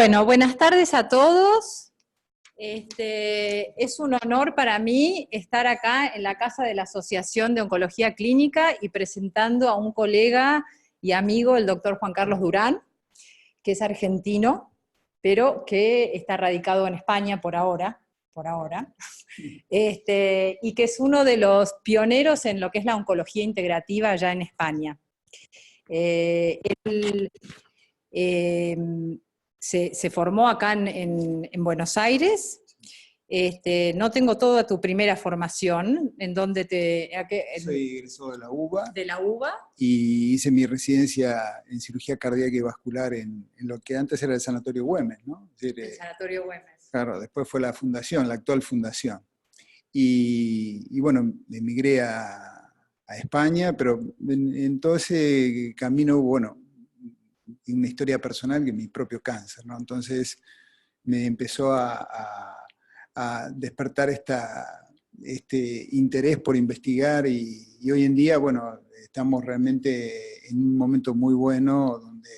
Bueno, buenas tardes a todos. Es un honor para mí estar acá en la casa de la Asociación de Oncología Clínica y presentando a un colega y amigo, el doctor Juan Carlos Durán, que es argentino, pero que está radicado en España por ahora, y que es uno de los pioneros en lo que es la oncología integrativa allá en España. Él se formó acá en Buenos Aires. No tengo toda tu primera formación, en donde Soy egresado de la UBA. De la UBA. Y hice mi residencia en cirugía cardíaca y vascular en lo que antes era el Sanatorio Güemes, ¿no? Es decir, El Sanatorio Güemes. Claro, después fue la fundación, la actual fundación. Y bueno, emigré a España, pero en todo ese camino hubo, bueno, una historia personal que mi propio cáncer, ¿no? Entonces me empezó a despertar este interés por investigar y hoy en día, bueno, estamos realmente en un momento muy bueno donde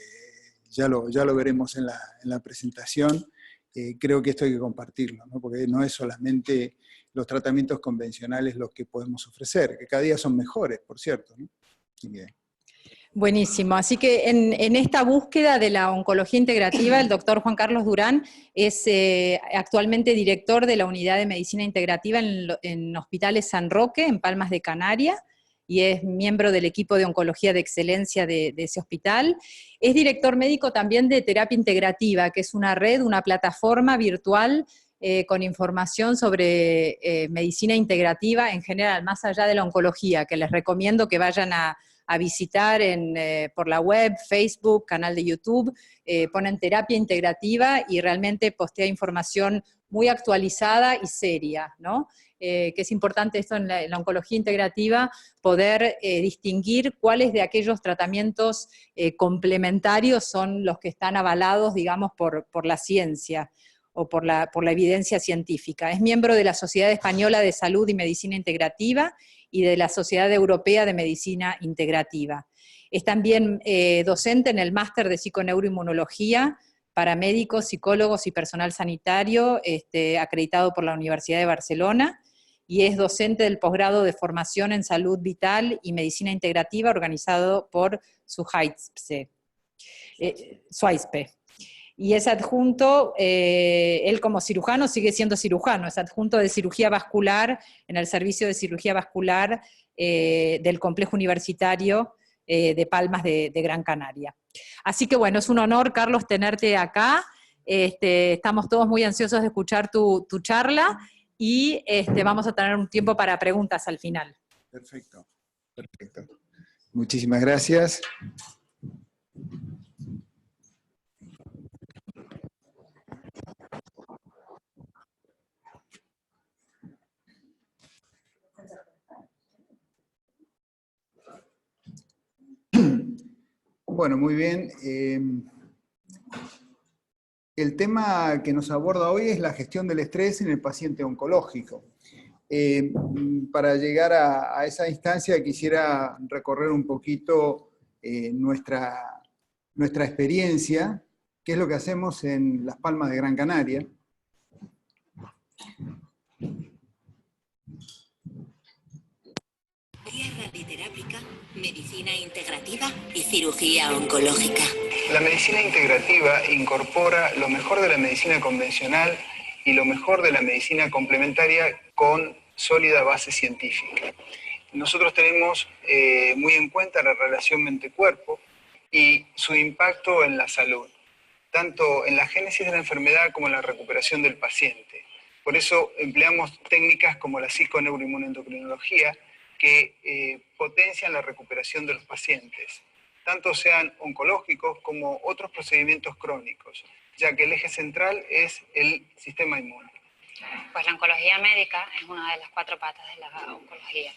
ya lo veremos en la presentación. Creo que esto hay que compartirlo, ¿no? Porque no es solamente los tratamientos convencionales los que podemos ofrecer, que cada día son mejores, por cierto, ¿no? Así que... Buenísimo, así que en esta búsqueda de la oncología integrativa, el doctor Juan Carlos Durán es actualmente director de la Unidad de Medicina Integrativa en Hospitales San Roque, en Palmas de Canaria, y es miembro del equipo de oncología de excelencia de ese hospital. Es director médico también de Terapia Integrativa, que es una red, una plataforma virtual con información sobre medicina integrativa en general, más allá de la oncología, que les recomiendo que vayan a visitar por la web, Facebook, canal de YouTube, ponen Terapia Integrativa y realmente postea información muy actualizada y seria, ¿no? Que es importante esto en la oncología integrativa, poder distinguir cuáles de aquellos tratamientos complementarios son los que están avalados, digamos, por la ciencia o por la evidencia científica. Es miembro de la Sociedad Española de Salud y Medicina Integrativa y de la Sociedad Europea de Medicina Integrativa. Es también docente en el Máster de Psiconeuroinmunología para médicos, psicólogos y personal sanitario, acreditado por la Universidad de Barcelona, y es docente del posgrado de formación en salud vital y medicina integrativa organizado por SUAISPE. Y es adjunto, él como cirujano sigue siendo cirujano, es adjunto de cirugía vascular en el servicio de cirugía vascular del complejo universitario de Palmas de Gran Canaria. Así que bueno, es un honor, Carlos, tenerte acá. Estamos todos muy ansiosos de escuchar tu charla y vamos a tener un tiempo para preguntas al final. Perfecto, perfecto. Muchísimas gracias. Bueno, muy bien. El tema que nos aborda hoy es la gestión del estrés en el paciente oncológico. Para llegar a esa instancia quisiera recorrer un poquito nuestra experiencia, qué es lo que hacemos en Las Palmas de Gran Canaria. Guía radioterápica, medicina integrativa y cirugía oncológica. La medicina integrativa incorpora lo mejor de la medicina convencional y lo mejor de la medicina complementaria con sólida base científica. Nosotros tenemos muy en cuenta la relación mente-cuerpo y su impacto en la salud, tanto en la génesis de la enfermedad como en la recuperación del paciente. Por eso empleamos técnicas como la psiconeuroinmunoendocrinología que potencian la recuperación de los pacientes, tanto sean oncológicos como otros procedimientos crónicos, ya que el eje central es el sistema inmune. Pues la oncología médica es una de las 4 patas de la oncología.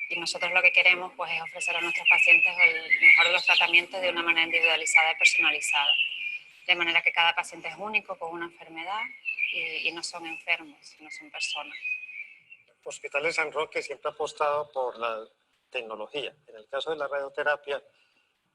Y nosotros lo que queremos pues, es ofrecer a nuestros pacientes el mejor de los tratamientos de una manera individualizada y personalizada. De manera que cada paciente es único, con una enfermedad, y no son enfermos, sino son personas. Hospital de San Roque siempre ha apostado por la tecnología. En el caso de la radioterapia,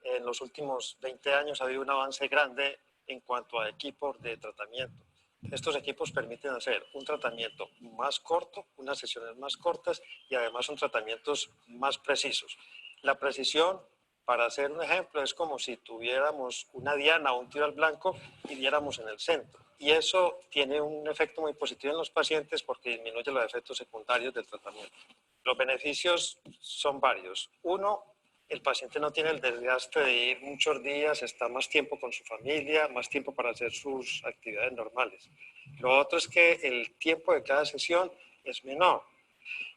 en los últimos 20 años ha habido un avance grande en cuanto a equipos de tratamiento. Estos equipos permiten hacer un tratamiento más corto, unas sesiones más cortas y además son tratamientos más precisos. La precisión, para hacer un ejemplo, es como si tuviéramos una diana o un tiro al blanco y diéramos en el centro. Y eso tiene un efecto muy positivo en los pacientes porque disminuye los efectos secundarios del tratamiento. Los beneficios son varios. Uno, el paciente no tiene el desgaste de ir muchos días, está más tiempo con su familia, más tiempo para hacer sus actividades normales. Lo otro es que el tiempo de cada sesión es menor.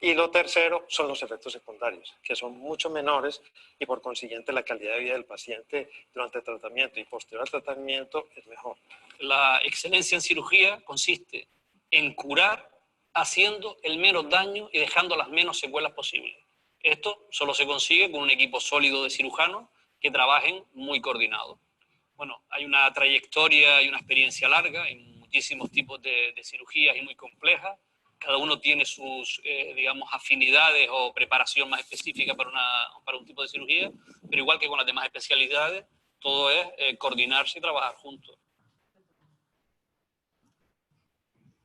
Y lo tercero son los efectos secundarios, que son mucho menores y por consiguiente la calidad de vida del paciente durante el tratamiento y posterior al tratamiento es mejor. La excelencia en cirugía consiste en curar haciendo el menos daño y dejando las menos secuelas posibles. Esto solo se consigue con un equipo sólido de cirujanos que trabajen muy coordinados. Bueno, hay una trayectoria y una experiencia larga en muchísimos tipos de cirugías y muy complejas. Cada uno tiene sus, digamos, afinidades o preparación más específica para un tipo de cirugía, pero igual que con las demás especialidades, todo es coordinarse y trabajar juntos.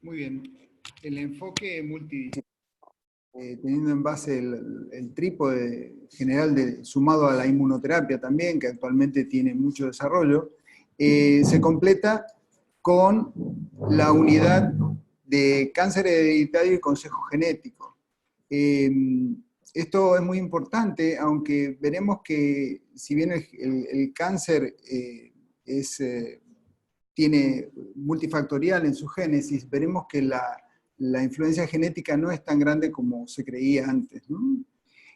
Muy bien. El enfoque multidisciplinar, teniendo en base el trípode general sumado a la inmunoterapia también, que actualmente tiene mucho desarrollo, se completa con la unidad de cáncer hereditario y consejo genético. Esto es muy importante, aunque veremos que si bien el cáncer tiene multifactorial en su génesis, veremos que la influencia genética no es tan grande como se creía antes, ¿no?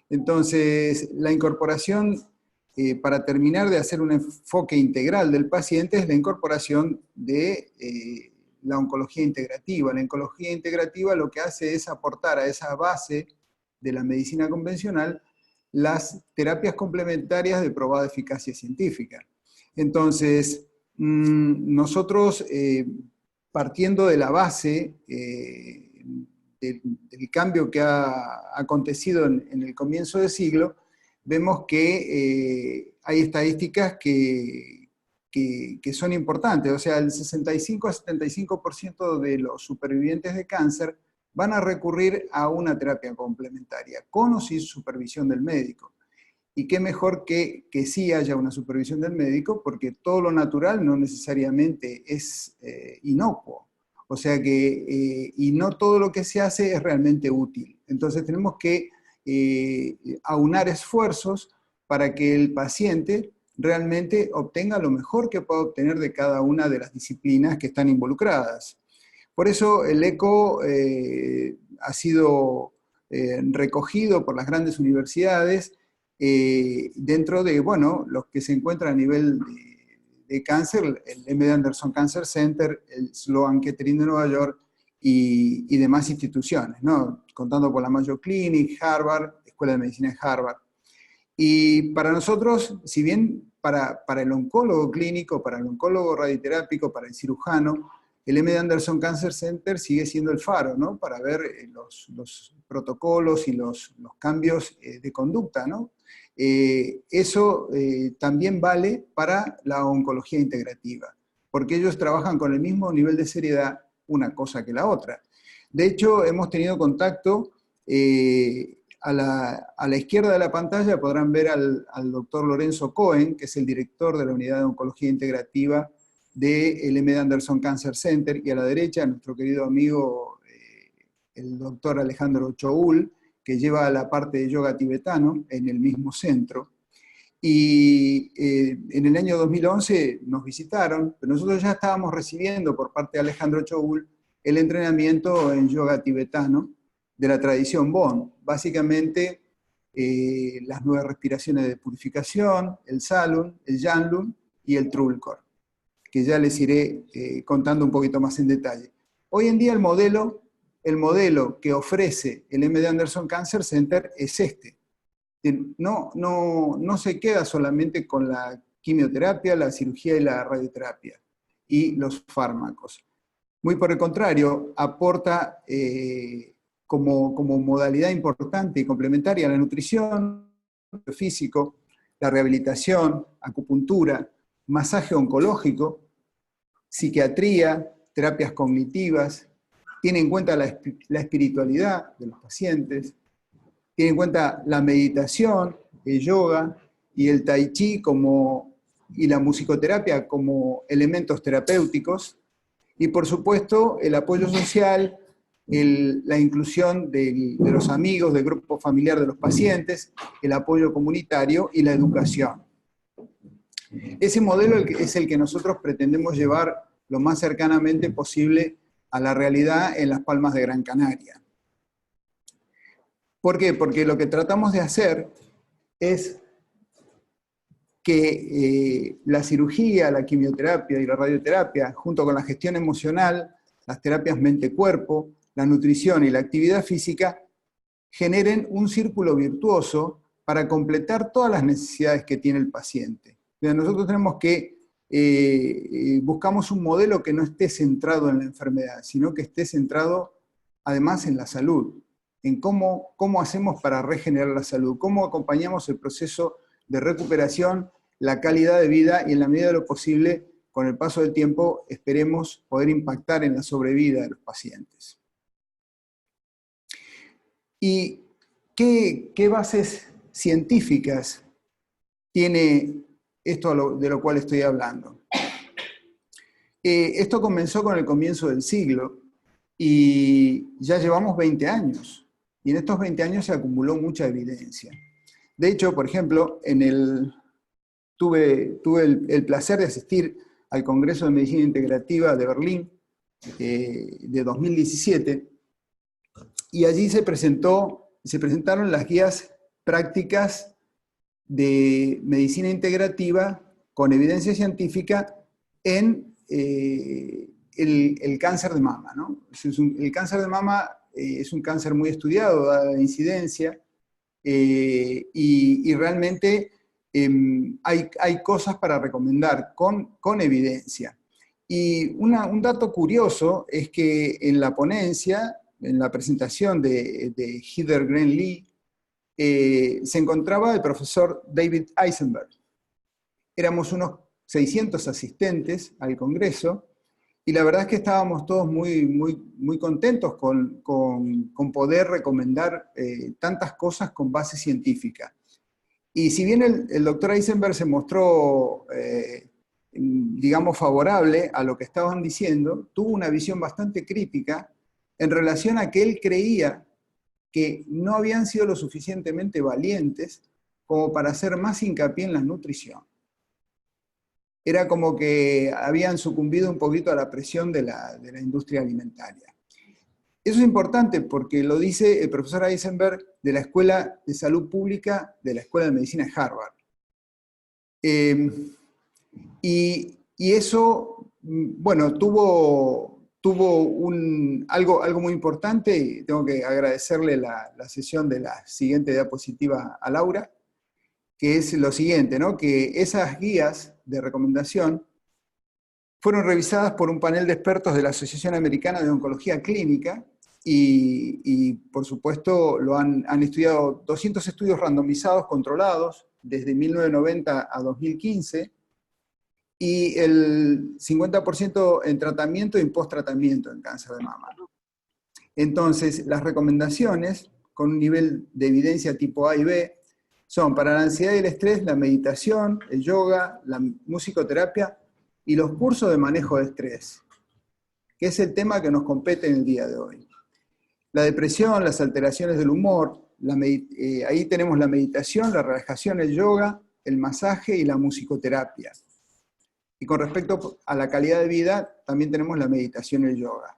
Entonces, la incorporación, para terminar de hacer un enfoque integral del paciente, es la incorporación de la oncología integrativa. La oncología integrativa lo que hace es aportar a esa base de la medicina convencional las terapias complementarias de probada eficacia científica. Entonces, nosotros, partiendo de la base del cambio que ha acontecido en el comienzo del siglo, vemos que hay estadísticas que son importantes. O sea, el 65 a 75% de los supervivientes de cáncer van a recurrir a una terapia complementaria, con o sin supervisión del médico. Y qué mejor que sí haya una supervisión del médico, porque todo lo natural no necesariamente es inocuo. O sea que, y no todo lo que se hace es realmente útil. Entonces tenemos que aunar esfuerzos para que el paciente realmente obtenga lo mejor que pueda obtener de cada una de las disciplinas que están involucradas. Por eso el ECO ha sido recogido por las grandes universidades dentro de, bueno, los que se encuentran a nivel de cáncer, el M.D. Anderson Cancer Center, el Sloan Kettering de Nueva York y demás instituciones, ¿no? Contando con la Mayo Clinic, Harvard, Escuela de Medicina de Harvard. Y para nosotros, si bien para el oncólogo clínico, para el oncólogo radioterápico, para el cirujano, el M.D. Anderson Cancer Center sigue siendo el faro, ¿no? Para ver los protocolos y los cambios de conducta, ¿no? Eso también vale para la oncología integrativa, porque ellos trabajan con el mismo nivel de seriedad una cosa que la otra. De hecho, hemos tenido contacto, a la izquierda de la pantalla podrán ver al doctor Lorenzo Cohen, que es el director de la Unidad de Oncología Integrativa del M.D. Anderson Cancer Center, y a la derecha nuestro querido amigo, el doctor Alejandro Choul, que lleva la parte de yoga tibetano en el mismo centro. Y en el año 2011 nos visitaron, pero nosotros ya estábamos recibiendo por parte de Alejandro Choul el entrenamiento en yoga tibetano de la tradición Bon. Básicamente, las 9 respiraciones de purificación, el Salun, el Yanlun y el Trulkor, que ya les iré contando un poquito más en detalle. Hoy en día el modelo que ofrece el M.D. Anderson Cancer Center es este. No se queda solamente con la quimioterapia, la cirugía y la radioterapia y los fármacos. Muy por el contrario, aporta como modalidad importante y complementaria la nutrición, el físico, la rehabilitación, acupuntura, masaje oncológico, psiquiatría, terapias cognitivas, tiene en cuenta la espiritualidad de los pacientes, tiene en cuenta la meditación, el yoga y el tai chi y la musicoterapia como elementos terapéuticos, y por supuesto el apoyo social, la inclusión de los amigos, del grupo familiar de los pacientes, el apoyo comunitario y la educación. Ese modelo es el que nosotros pretendemos llevar lo más cercanamente posible a la realidad en Las Palmas de Gran Canaria. ¿Por qué? Porque lo que tratamos de hacer es que la cirugía, la quimioterapia y la radioterapia, junto con la gestión emocional, las terapias mente-cuerpo, la nutrición y la actividad física, generen un círculo virtuoso para completar todas las necesidades que tiene el paciente. Nosotros tenemos que buscamos un modelo que no esté centrado en la enfermedad, sino que esté centrado además en la salud, en cómo hacemos para regenerar la salud, cómo acompañamos el proceso de recuperación, la calidad de vida y en la medida de lo posible, con el paso del tiempo, esperemos poder impactar en la sobrevida de los pacientes. ¿Y qué bases científicas tiene esto de lo cual estoy hablando? Esto comenzó con el comienzo del siglo y ya llevamos 20 años. Y en estos 20 años se acumuló mucha evidencia. De hecho, por ejemplo, tuve el placer de asistir al Congreso de Medicina Integrativa de Berlín de 2017, y allí se presentaron las guías prácticas de medicina integrativa con evidencia científica en el cáncer de mama, ¿no? El cáncer de mama es un cáncer muy estudiado, dada la incidencia, y realmente hay cosas para recomendar con evidencia. Y un dato curioso es que en la ponencia, en la presentación de Heather Green Lee, se encontraba el profesor David Eisenberg. Éramos unos 600 asistentes al congreso, y la verdad es que estábamos todos muy contentos con poder recomendar tantas cosas con base científica. Y si bien el doctor Eisenberg se mostró, digamos, favorable a lo que estaban diciendo, tuvo una visión bastante crítica en relación a que él creía que no habían sido lo suficientemente valientes como para hacer más hincapié en la nutrición. Era como que habían sucumbido un poquito a la presión de la industria alimentaria. Eso es importante porque lo dice el profesor Eisenberg de la Escuela de Salud Pública de la Escuela de Medicina de Harvard. Y eso, bueno, tuvo algo muy importante, y tengo que agradecerle la sesión de la siguiente diapositiva a Laura, que es lo siguiente, ¿no? Que esas guías de recomendación fueron revisadas por un panel de expertos de la Asociación Americana de Oncología Clínica, y por supuesto han estudiado 200 estudios randomizados controlados desde 1990 a 2015, y el 50% en tratamiento y en post-tratamiento en cáncer de mama. Entonces, las recomendaciones con un nivel de evidencia tipo A y B son para la ansiedad y el estrés, la meditación, el yoga, la musicoterapia y los cursos de manejo de estrés, que es el tema que nos compete en el día de hoy. La depresión, las alteraciones del humor, ahí tenemos la meditación, la relajación, el yoga, el masaje y la musicoterapia. Y con respecto a la calidad de vida, también tenemos la meditación y el yoga.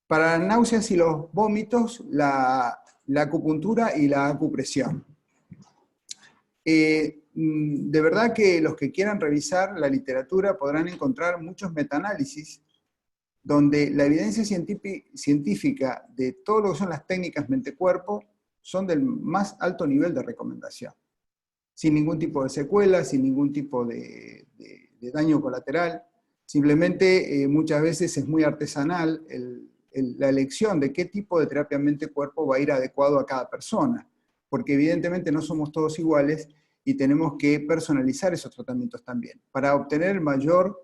Para las náuseas y los vómitos, la acupuntura y la acupresión. De verdad que los que quieran revisar la literatura podrán encontrar muchos metaanálisis donde la evidencia científica de todo lo que son las técnicas mente-cuerpo son del más alto nivel de recomendación, sin ningún tipo de secuela, sin ningún tipo de daño colateral. Simplemente muchas veces es muy artesanal la elección de qué tipo de terapia mente-cuerpo va a ir adecuado a cada persona, porque evidentemente no somos todos iguales y tenemos que personalizar esos tratamientos también, para obtener el mayor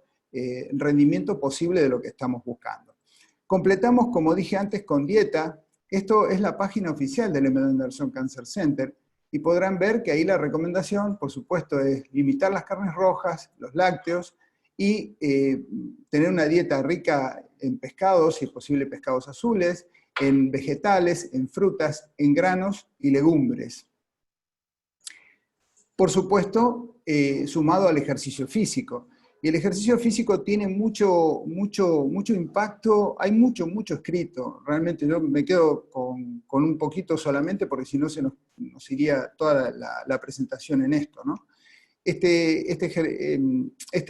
rendimiento posible de lo que estamos buscando. Completamos, como dije antes, con dieta. Esto es la página oficial del M. D. Anderson Cancer Center, y podrán ver que ahí la recomendación, por supuesto, es limitar las carnes rojas, los lácteos, y tener una dieta rica en pescados, si es posible pescados azules, en vegetales, en frutas, en granos y legumbres. Por supuesto, sumado al ejercicio físico. Y el ejercicio físico tiene mucho impacto, hay mucho escrito. Realmente yo me quedo con un poquito solamente, porque si no se nos iría toda la presentación en esto, ¿no? Este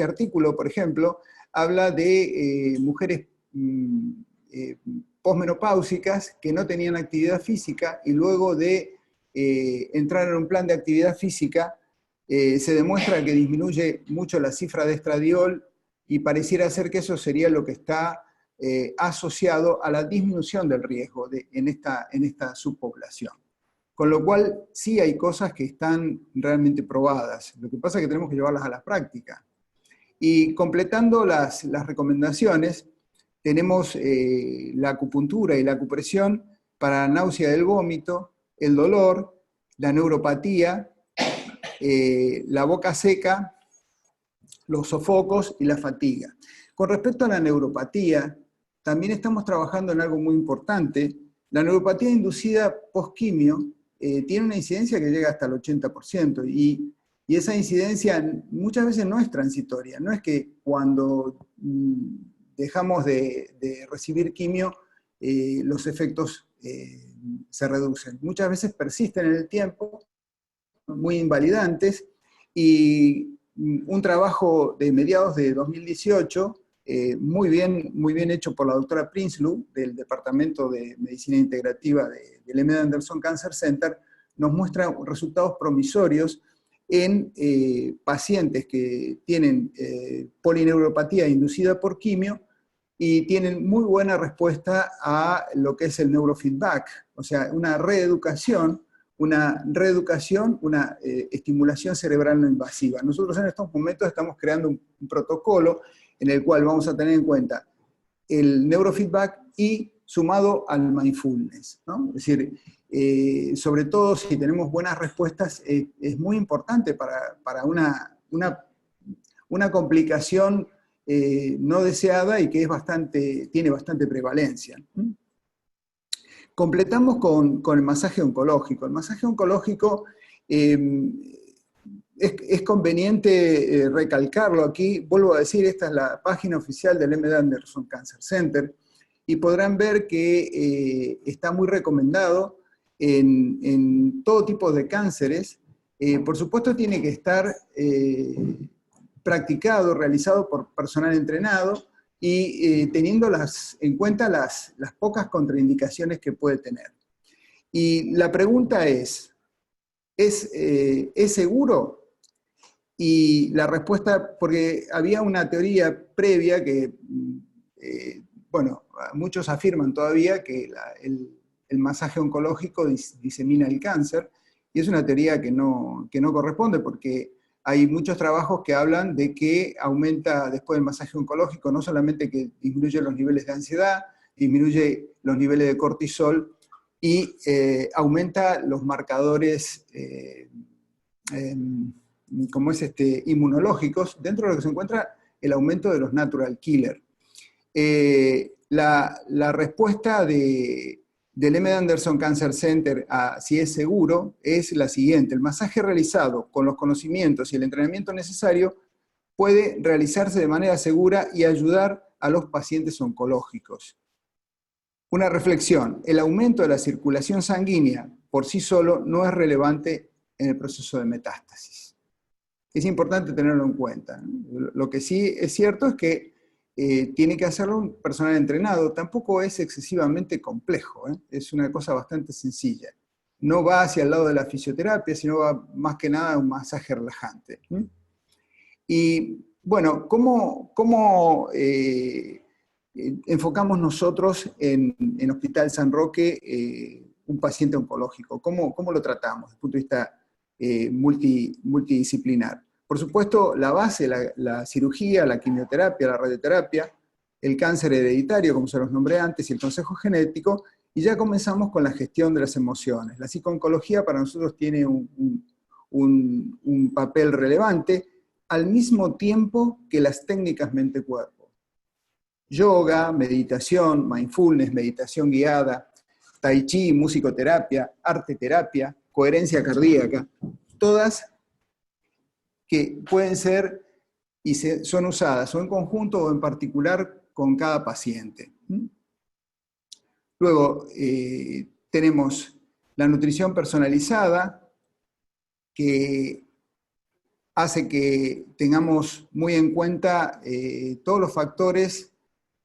artículo, por ejemplo, habla de mujeres posmenopáusicas que no tenían actividad física, y luego de entrar en un plan de actividad física, se demuestra que disminuye mucho la cifra de estradiol, y pareciera ser que eso sería lo que está asociado a la disminución del riesgo en esta subpoblación. Con lo cual, sí hay cosas que están realmente probadas. Lo que pasa es que tenemos que llevarlas a la práctica. Y completando las recomendaciones, tenemos la acupuntura y la acupresión para la náusea del vómito, el dolor, la neuropatía, la boca seca, los sofocos y la fatiga. Con respecto a la neuropatía, también estamos trabajando en algo muy importante. La neuropatía inducida post-quimio tiene una incidencia que llega hasta el 80%, y esa incidencia muchas veces no es transitoria. No es que cuando dejamos de recibir quimio los efectos se reducen. Muchas veces persisten en el tiempo, muy invalidantes, y un trabajo de mediados de 2018, muy bien hecho por la doctora Prinsloo, del Departamento de Medicina Integrativa del M. D. Anderson Cancer Center, nos muestra resultados promisorios en pacientes que tienen polineuropatía inducida por quimio, y tienen muy buena respuesta a lo que es el neurofeedback, o sea, una reeducación, una estimulación cerebral no invasiva. Nosotros en estos momentos estamos creando un protocolo en el cual vamos a tener en cuenta el neurofeedback y sumado al mindfulness, ¿no? Es decir, sobre todo si tenemos buenas respuestas, es muy importante para una complicación no deseada y que tiene bastante prevalencia. Completamos con el masaje oncológico. El masaje oncológico es conveniente recalcarlo aquí. Vuelvo a decir, esta es la página oficial del M. D. Anderson Cancer Center, y podrán ver que está muy recomendado en todo tipo de cánceres. Por supuesto tiene que estar practicado, realizado por personal entrenado, y teniendo en cuenta las pocas contraindicaciones que puede tener. Y la pregunta es seguro? Y la respuesta, porque había una teoría previa que, bueno, muchos afirman todavía que el masaje oncológico disemina el cáncer, y es una teoría que no corresponde, porque hay muchos trabajos que hablan de que aumenta después del masaje oncológico, no solamente que disminuye los niveles de ansiedad, disminuye los niveles de cortisol, y aumenta los marcadores inmunológicos, dentro de lo que se encuentra el aumento de los natural killer. La respuesta del M. D. Anderson Cancer Center a si es seguro es la siguiente: el masaje realizado con los conocimientos y el entrenamiento necesario puede realizarse de manera segura y ayudar a los pacientes oncológicos. Una reflexión: el aumento de la circulación sanguínea por sí solo no es relevante en el proceso de metástasis. Es importante tenerlo en cuenta. Lo que sí es cierto es que tiene que hacerlo un personal entrenado. Tampoco es excesivamente complejo, es una cosa bastante sencilla. No va hacia el lado de la fisioterapia, sino va más que nada a un masaje relajante. Y bueno, ¿cómo enfocamos nosotros en Hospital San Roque un paciente oncológico? ¿Cómo lo tratamos desde el punto de vista multidisciplinar? Por supuesto, la base, la cirugía, la quimioterapia, la radioterapia, el cáncer hereditario, como se los nombré antes, y el consejo genético, y ya comenzamos con la gestión de las emociones. La psicooncología para nosotros tiene un papel relevante, al mismo tiempo que las técnicas mente-cuerpo. Yoga, meditación, mindfulness, meditación guiada, tai chi, musicoterapia, arte terapia, coherencia cardíaca, todas que pueden ser y son usadas o en conjunto o en particular con cada paciente. Luego tenemos la nutrición personalizada, que hace que tengamos muy en cuenta todos los factores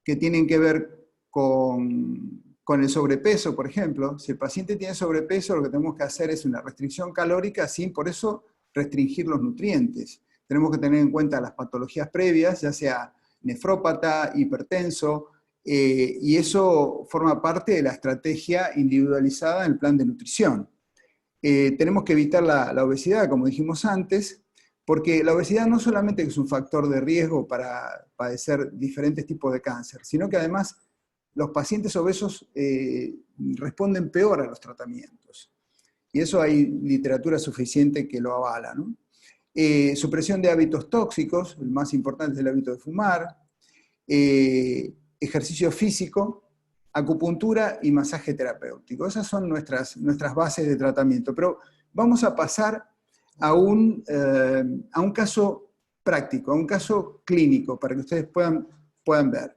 que tienen que ver con el sobrepeso, por ejemplo. Si el paciente tiene sobrepeso, lo que tenemos que hacer es una restricción calórica sin por eso restringir los nutrientes. Tenemos que tener en cuenta las patologías previas, ya sea nefrópata, hipertenso, y eso forma parte de la estrategia individualizada en el plan de nutrición. Tenemos que evitar la obesidad, como dijimos antes, porque la obesidad no solamente es un factor de riesgo para padecer diferentes tipos de cáncer, sino que además los pacientes obesos responden peor a los tratamientos. Y eso hay literatura suficiente que lo avala, ¿no? Supresión de hábitos tóxicos, el más importante es el hábito de fumar, ejercicio físico, acupuntura y masaje terapéutico. Esas son nuestras bases de tratamiento. Pero vamos a pasar a un caso práctico, a un caso clínico, para que ustedes puedan ver.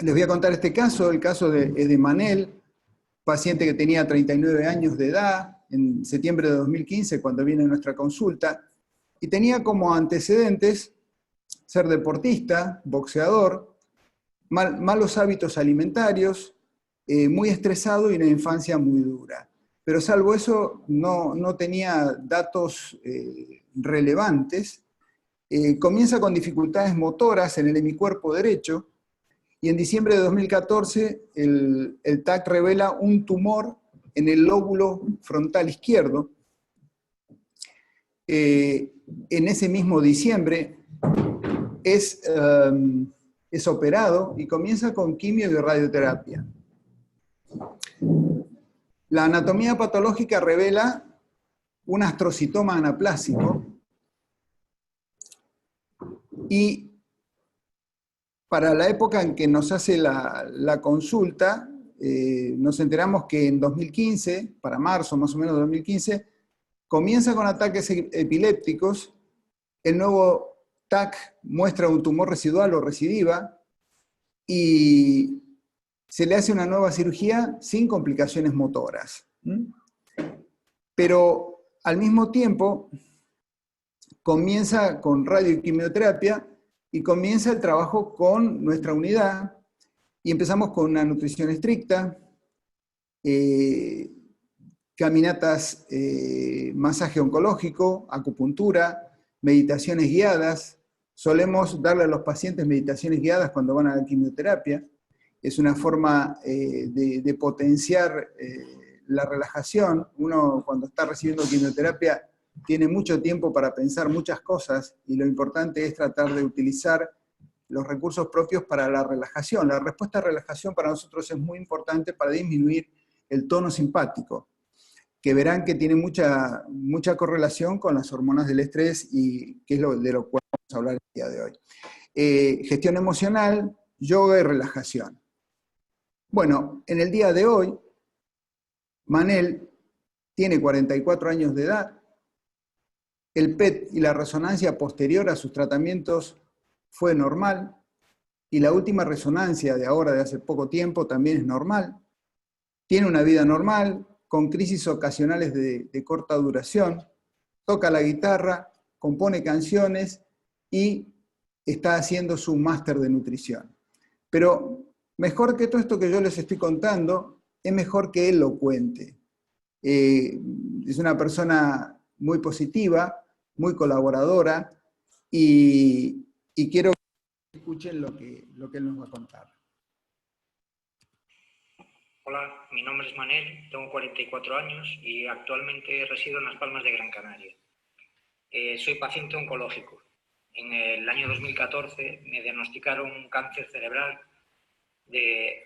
Les voy a contar este caso, el caso de Manel, paciente que tenía 39 años de edad, en septiembre de 2015, cuando viene a nuestra consulta, y tenía como antecedentes ser deportista, boxeador, malos hábitos alimentarios, muy estresado y una infancia muy dura. Pero salvo eso, no tenía datos relevantes. Comienza con dificultades motoras en el hemicuerpo derecho, y en diciembre de 2014 el TAC revela un tumor en el lóbulo frontal izquierdo. En ese mismo diciembre es operado y comienza con quimio y radioterapia. La anatomía patológica revela un astrocitoma anaplásico y para la época en que nos hace la consulta, nos enteramos que en 2015, para marzo más o menos de 2015, comienza con ataques epilépticos. El nuevo TAC muestra un tumor residual o recidiva y se le hace una nueva cirugía sin complicaciones motoras. Pero al mismo tiempo comienza con radio y quimioterapia y comienza el trabajo con nuestra unidad y empezamos con una nutrición estricta, caminatas, masaje oncológico, acupuntura, meditaciones guiadas. Solemos darle a los pacientes meditaciones guiadas cuando van a la quimioterapia. Es una forma de potenciar la relajación. Uno cuando está recibiendo quimioterapia tiene mucho tiempo para pensar muchas cosas y lo importante es tratar de utilizar los recursos propios para la relajación. La respuesta a relajación para nosotros es muy importante para disminuir el tono simpático, que verán que tiene mucha correlación con las hormonas del estrés y que es de lo cual vamos a hablar el día de hoy. Gestión emocional, yoga y relajación. Bueno, en el día de hoy, Manel tiene 44 años de edad. El PET y la resonancia posterior a sus tratamientos fue normal, y la última resonancia de ahora, de hace poco tiempo, también es normal. Tiene una vida normal, con crisis ocasionales de corta duración, toca la guitarra, compone canciones y está haciendo su máster de nutrición. Pero mejor que todo esto que yo les estoy contando, es mejor que él lo cuente. Es una persona muy positiva, muy colaboradora, y quiero que escuchen lo que él nos va a contar. Hola, mi nombre es Manel, tengo 44 años y actualmente resido en Las Palmas de Gran Canaria. soy paciente oncológico. En el año 2014 me diagnosticaron un cáncer cerebral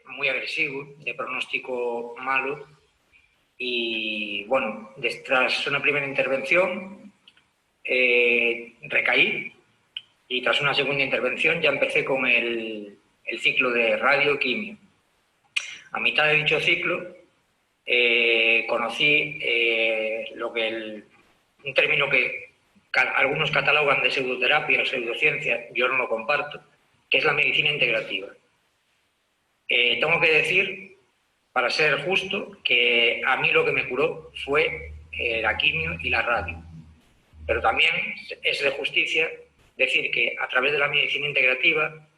muy agresivo, de pronóstico malo, y bueno, tras una primera intervención recaí, y tras una segunda intervención ya empecé con el ciclo de radioquimio. A mitad de dicho ciclo conocí un término que algunos catalogan de pseudoterapia o pseudociencia, yo no lo comparto, que es la medicina integrativa. Tengo que decir, para ser justo, que a mí lo que me curó fue la quimio y la radio. Pero también es de justicia decir que a través de la medicina integrativa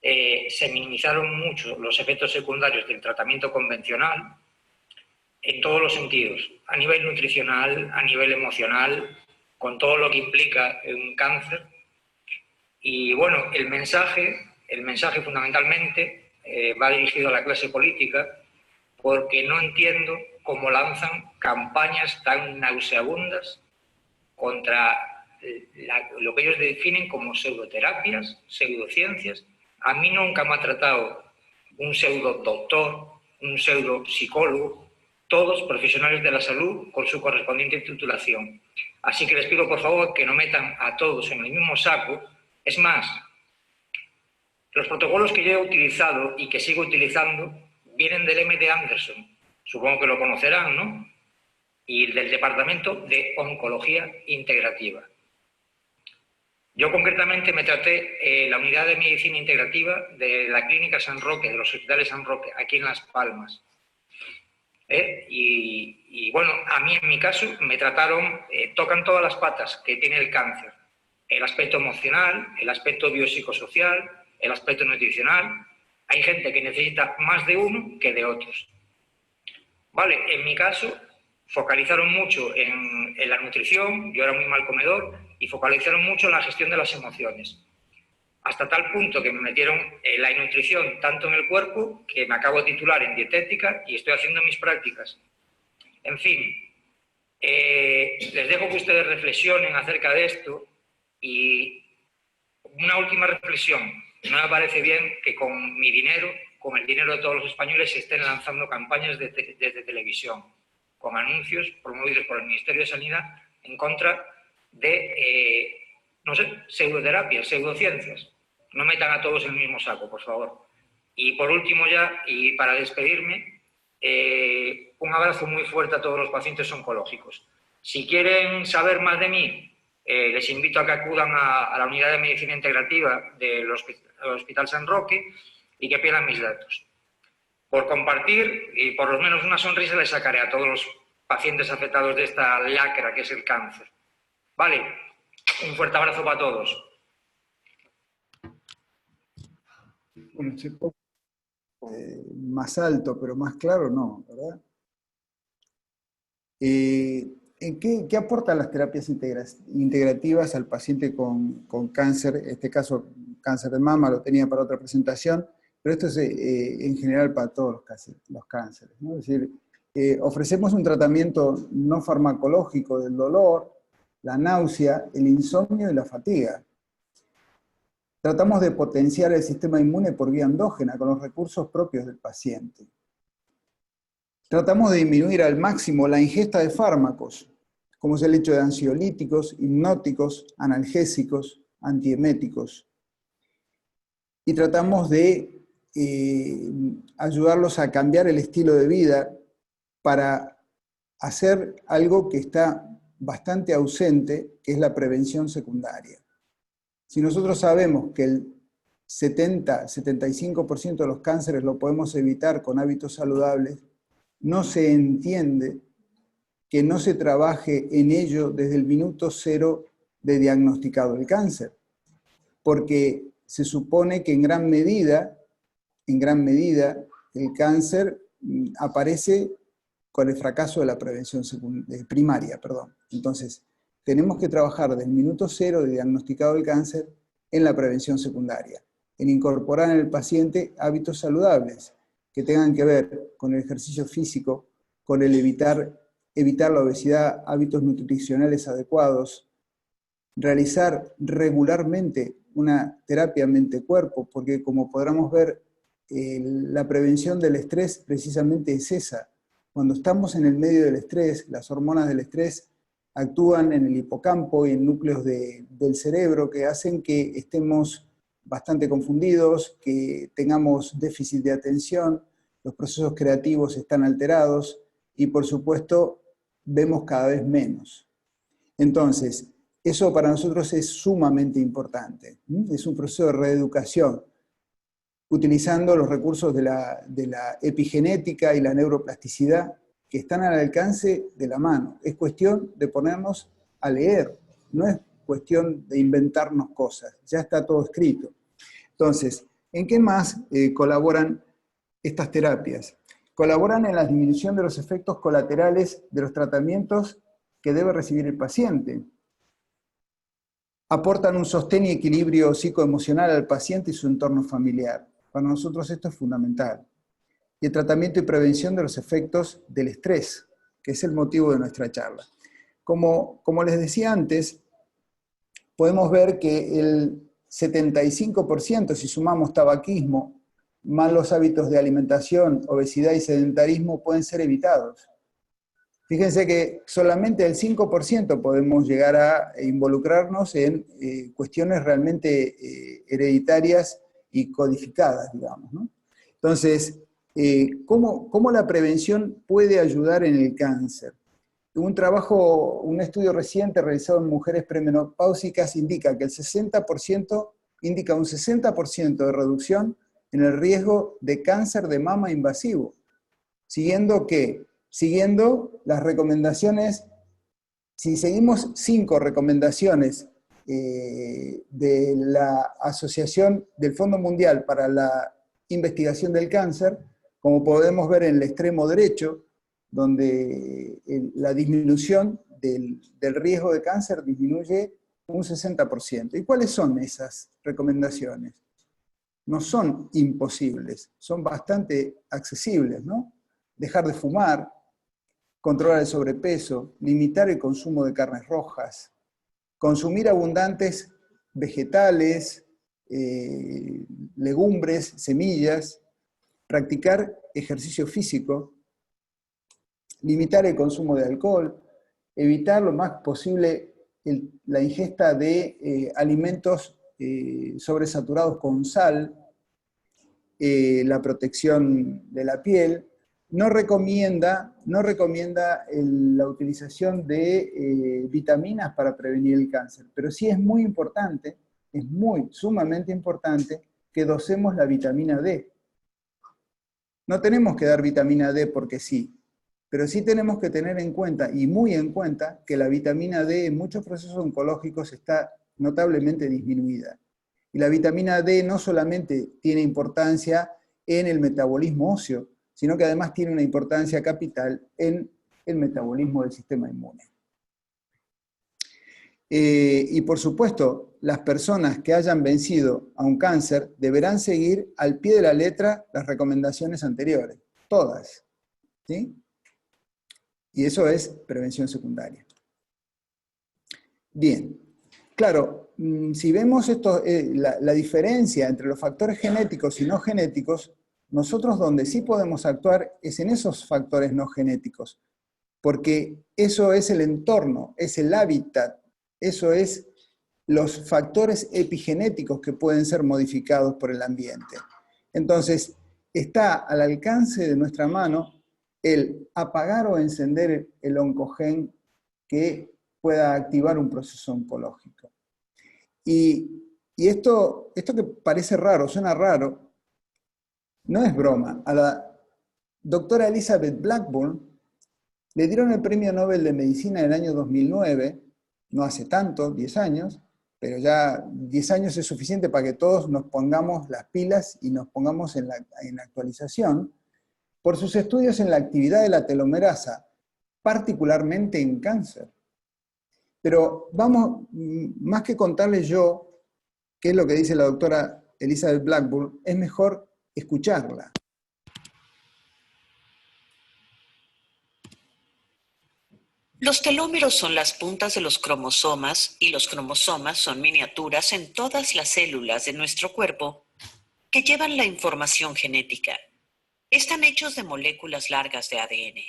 se minimizaron mucho los efectos secundarios del tratamiento convencional en todos los sentidos, a nivel nutricional, a nivel emocional, con todo lo que implica un cáncer. Y bueno, el mensaje fundamentalmente va dirigido a la clase política, porque no entiendo cómo lanzan campañas tan nauseabundas contra lo que ellos definen como pseudoterapias, pseudociencias. A mí nunca me ha tratado un pseudodoctor, un pseudopsicólogo, todos profesionales de la salud con su correspondiente titulación. Así que les pido, por favor, que no metan a todos en el mismo saco. Es más, los protocolos que yo he utilizado y que sigo utilizando vienen del MD Anderson, supongo que lo conocerán, ¿no? Y del Departamento de Oncología Integrativa. Yo concretamente me traté la unidad de medicina integrativa de la Clínica San Roque, de los hospitales San Roque, aquí en Las Palmas. Y bueno, a mí en mi caso me trataron, tocan todas las patas que tiene el cáncer. El aspecto emocional, el aspecto biopsicosocial, el aspecto nutricional. Hay gente que necesita más de uno que de otros. Vale, en mi caso focalizaron mucho en la nutrición, yo era muy mal comedor, y focalizaron mucho en la gestión de las emociones. Hasta tal punto que me metieron la nutrición tanto en el cuerpo que me acabo de titular en dietética y estoy haciendo mis prácticas. En fin, les dejo que ustedes reflexionen acerca de esto y una última reflexión. No me parece bien que con mi dinero, con el dinero de todos los españoles, se estén lanzando campañas desde televisión, con anuncios promovidos por el Ministerio de Sanidad en contra de, no sé, pseudoterapias, pseudociencias. No metan a todos en el mismo saco, por favor. Y por último ya, y para despedirme, un abrazo muy fuerte a todos los pacientes oncológicos. Si quieren saber más de mí, les invito a que acudan a la unidad de medicina integrativa del Hospital San Roque y que pidan mis datos. Por compartir, y por lo menos una sonrisa les sacaré a todos los pacientes afectados de esta lacra que es el cáncer. Vale, un fuerte abrazo para todos. Bueno, más alto, pero más claro no, ¿verdad? ¿Qué aportan las terapias integrativas al paciente con cáncer? En este caso, cáncer de mama, lo tenía para otra presentación, pero esto es en general para todos los cánceres, ¿no? Es decir, ofrecemos un tratamiento no farmacológico del dolor, la náusea, el insomnio y la fatiga. Tratamos de potenciar el sistema inmune por vía endógena con los recursos propios del paciente. Tratamos de disminuir al máximo la ingesta de fármacos, como es el hecho de ansiolíticos, hipnóticos, analgésicos, antieméticos. Y tratamos de ayudarlos a cambiar el estilo de vida para hacer algo que está bastante ausente, que es la prevención secundaria. Si nosotros sabemos que el 70-75% de los cánceres lo podemos evitar con hábitos saludables, no se entiende que no se trabaje en ello desde el minuto cero de diagnosticado el cáncer, porque se supone que en gran medida el cáncer aparece con el fracaso de la prevención primaria. Entonces, tenemos que trabajar desde el minuto cero de diagnosticado del cáncer en la prevención secundaria, en incorporar en el paciente hábitos saludables que tengan que ver con el ejercicio físico, con el evitar la obesidad, hábitos nutricionales adecuados, realizar regularmente una terapia mente-cuerpo, porque como podremos ver, la prevención del estrés precisamente es esa. Cuando estamos en el medio del estrés, las hormonas del estrés actúan en el hipocampo y en núcleos del cerebro que hacen que estemos bastante confundidos, que tengamos déficit de atención, los procesos creativos están alterados y por supuesto vemos cada vez menos. Entonces, eso para nosotros es sumamente importante. Es un proceso de reeducación, utilizando los recursos de la epigenética y la neuroplasticidad que están al alcance de la mano. Es cuestión de ponernos a leer, no es cuestión de inventarnos cosas, ya está todo escrito. Entonces, ¿en qué más colaboran estas terapias? Colaboran en la disminución de los efectos colaterales de los tratamientos que debe recibir el paciente. Aportan un sostén y equilibrio psicoemocional al paciente y su entorno familiar. Para nosotros esto es fundamental. Y el tratamiento y prevención de los efectos del estrés, que es el motivo de nuestra charla. Como les decía antes, podemos ver que el 75%, si sumamos tabaquismo, malos hábitos de alimentación, obesidad y sedentarismo, pueden ser evitados. Fíjense que solamente el 5% podemos llegar a involucrarnos en cuestiones realmente hereditarias y codificadas, digamos, ¿no? Entonces, ¿cómo la prevención puede ayudar en el cáncer? Un estudio reciente realizado en mujeres premenopáusicas indica que un 60% de reducción en el riesgo de cáncer de mama invasivo. ¿Siguiendo qué? Siguiendo las recomendaciones, si seguimos 5 recomendaciones de la Asociación del Fondo Mundial para la Investigación del Cáncer, como podemos ver en el extremo derecho, donde la disminución del riesgo de cáncer disminuye un 60%. ¿Y cuáles son esas recomendaciones? No son imposibles, son bastante accesibles, ¿no? Dejar de fumar, controlar el sobrepeso, limitar el consumo de carnes rojas, consumir abundantes vegetales, legumbres, semillas, practicar ejercicio físico, limitar el consumo de alcohol, evitar lo más posible la ingesta de alimentos sobresaturados con sal, la protección de la piel. No recomienda la utilización de vitaminas para prevenir el cáncer, pero sí es muy importante, sumamente importante, que dosemos la vitamina D. No tenemos que dar vitamina D porque sí, pero sí tenemos que tener en cuenta, y muy en cuenta, que la vitamina D en muchos procesos oncológicos está notablemente disminuida. Y la vitamina D no solamente tiene importancia en el metabolismo óseo, sino que además tiene una importancia capital en el metabolismo del sistema inmune. Y por supuesto, las personas que hayan vencido a un cáncer deberán seguir al pie de la letra las recomendaciones anteriores, todas, ¿sí? Y eso es prevención secundaria. Bien, claro, si vemos la diferencia entre los factores genéticos y no genéticos, nosotros donde sí podemos actuar es en esos factores no genéticos, porque eso es el entorno, es el hábitat, eso es los factores epigenéticos que pueden ser modificados por el ambiente. Entonces, está al alcance de nuestra mano el apagar o encender el oncogen que pueda activar un proceso oncológico. Y esto que parece raro, suena raro, no es broma. A la doctora Elizabeth Blackburn le dieron el Premio Nobel de Medicina en el año 2009, no hace tanto, 10 años, pero ya 10 años es suficiente para que todos nos pongamos las pilas y nos pongamos en actualización, por sus estudios en la actividad de la telomerasa, particularmente en cáncer. Pero vamos, más que contarles yo qué es lo que dice la doctora Elizabeth Blackburn, es mejor escucharla. Los telómeros son las puntas de los cromosomas y los cromosomas son miniaturas en todas las células de nuestro cuerpo que llevan la información genética. Están hechos de moléculas largas de ADN.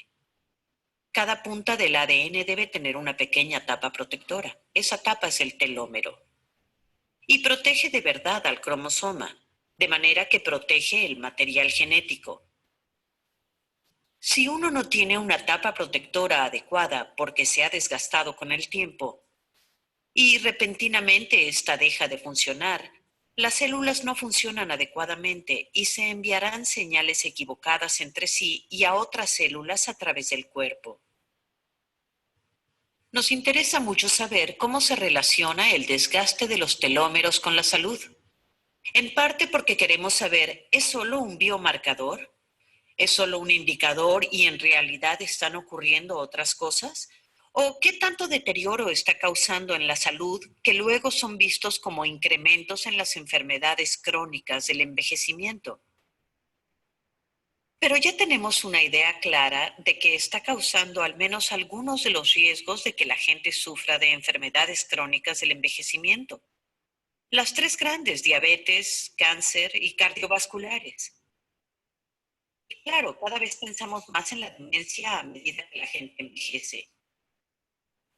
Cada punta del ADN debe tener una pequeña tapa protectora. Esa tapa es el telómero. Y protege de verdad al cromosoma, de manera que protege el material genético. Si uno no tiene una tapa protectora adecuada porque se ha desgastado con el tiempo y repentinamente esta deja de funcionar, las células no funcionan adecuadamente y se enviarán señales equivocadas entre sí y a otras células a través del cuerpo. Nos interesa mucho saber cómo se relaciona el desgaste de los telómeros con la salud. En parte porque queremos saber, ¿es solo un biomarcador? ¿Es solo un indicador y en realidad están ocurriendo otras cosas? ¿O qué tanto deterioro está causando en la salud que luego son vistos como incrementos en las enfermedades crónicas del envejecimiento? Pero ya tenemos una idea clara de que está causando al menos algunos de los riesgos de que la gente sufra de enfermedades crónicas del envejecimiento. Las tres grandes: diabetes, cáncer y cardiovasculares. Claro, cada vez pensamos más en la demencia a medida que la gente envejece.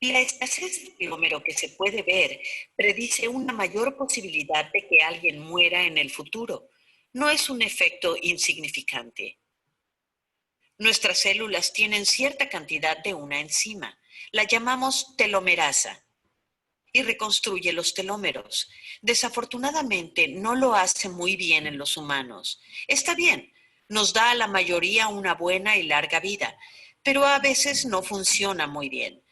La escasez de telómero que se puede ver predice una mayor posibilidad de que alguien muera en el futuro. No es un efecto insignificante. Nuestras células tienen cierta cantidad de una enzima. La llamamos telomerasa y reconstruye los telómeros. Desafortunadamente, no lo hace muy bien en los humanos. Está bien, nos da a la mayoría una buena y larga vida, pero a veces no funciona muy bien.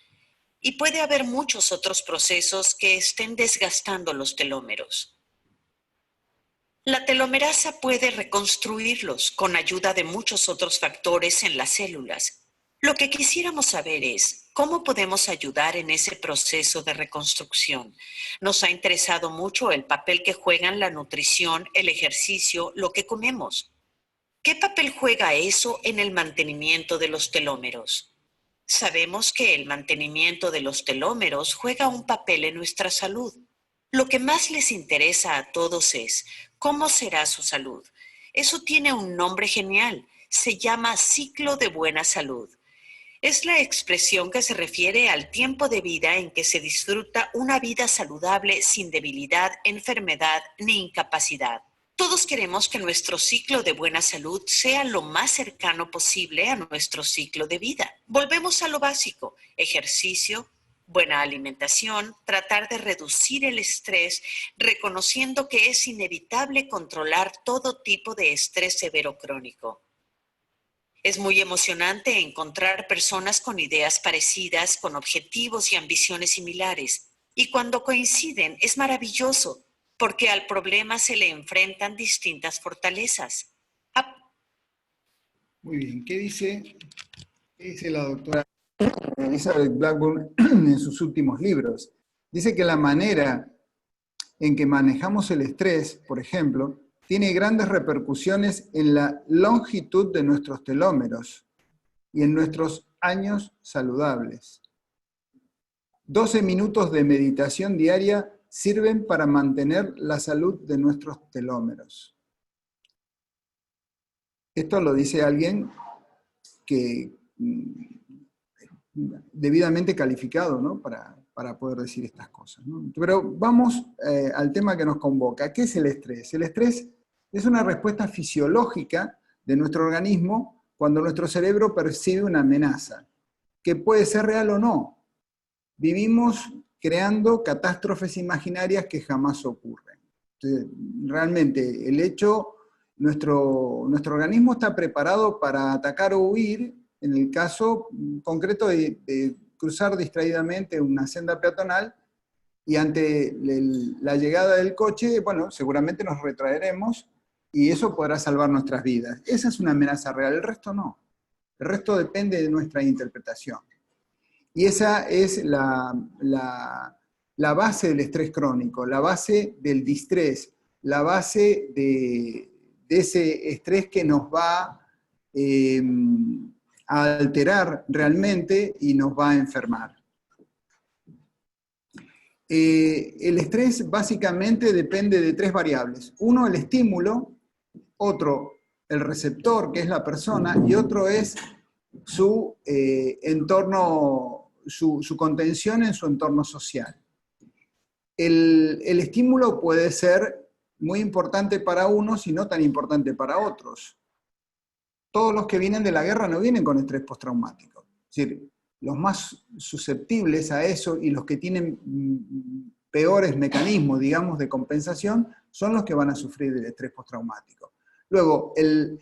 Y puede haber muchos otros procesos que estén desgastando los telómeros. La telomerasa puede reconstruirlos con ayuda de muchos otros factores en las células. Lo que quisiéramos saber es cómo podemos ayudar en ese proceso de reconstrucción. Nos ha interesado mucho el papel que juegan la nutrición, el ejercicio, lo que comemos. ¿Qué papel juega eso en el mantenimiento de los telómeros? Sabemos que el mantenimiento de los telómeros juega un papel en nuestra salud. Lo que más les interesa a todos es cómo será su salud. Eso tiene un nombre genial. Se llama ciclo de buena salud. Es la expresión que se refiere al tiempo de vida en que se disfruta una vida saludable sin debilidad, enfermedad ni incapacidad. Todos queremos que nuestro ciclo de buena salud sea lo más cercano posible a nuestro ciclo de vida. Volvemos a lo básico: ejercicio, buena alimentación, tratar de reducir el estrés, reconociendo que es inevitable controlar todo tipo de estrés severo crónico. Es muy emocionante encontrar personas con ideas parecidas, con objetivos y ambiciones similares. Y cuando coinciden, es maravilloso, porque al problema se le enfrentan distintas fortalezas. Muy bien, ¿qué dice la doctora Elizabeth Blackburn en sus últimos libros? Dice que la manera en que manejamos el estrés, por ejemplo, tiene grandes repercusiones en la longitud de nuestros telómeros y en nuestros años saludables. 12 minutos de meditación diaria sirven para mantener la salud de nuestros telómeros. Esto lo dice alguien que debidamente calificado, ¿no? para poder decir estas cosas, ¿no? Pero vamos al tema que nos convoca. ¿Qué es el estrés? El estrés es una respuesta fisiológica de nuestro organismo cuando nuestro cerebro percibe una amenaza, que puede ser real o no. Vivimos creando catástrofes imaginarias que jamás ocurren. Entonces, realmente, nuestro organismo está preparado para atacar o huir, en el caso concreto de cruzar distraídamente una senda peatonal, y ante la llegada del coche, bueno, seguramente nos retraeremos, y eso podrá salvar nuestras vidas. Esa es una amenaza real, el resto no. El resto depende de nuestra interpretación. Y esa es la base del estrés crónico, la base del distrés, la base de ese estrés que nos va a alterar realmente y nos va a enfermar. El estrés básicamente depende de 3 variables. Uno, el estímulo, otro, el receptor, que es la persona, y otro es su entorno, su contención en su entorno social. El estímulo puede ser muy importante para unos y no tan importante para otros. Todos los que vienen de la guerra no vienen con estrés postraumático. Es decir, los más susceptibles a eso y los que tienen peores mecanismos, digamos, de compensación, son los que van a sufrir del estrés postraumático. Luego, el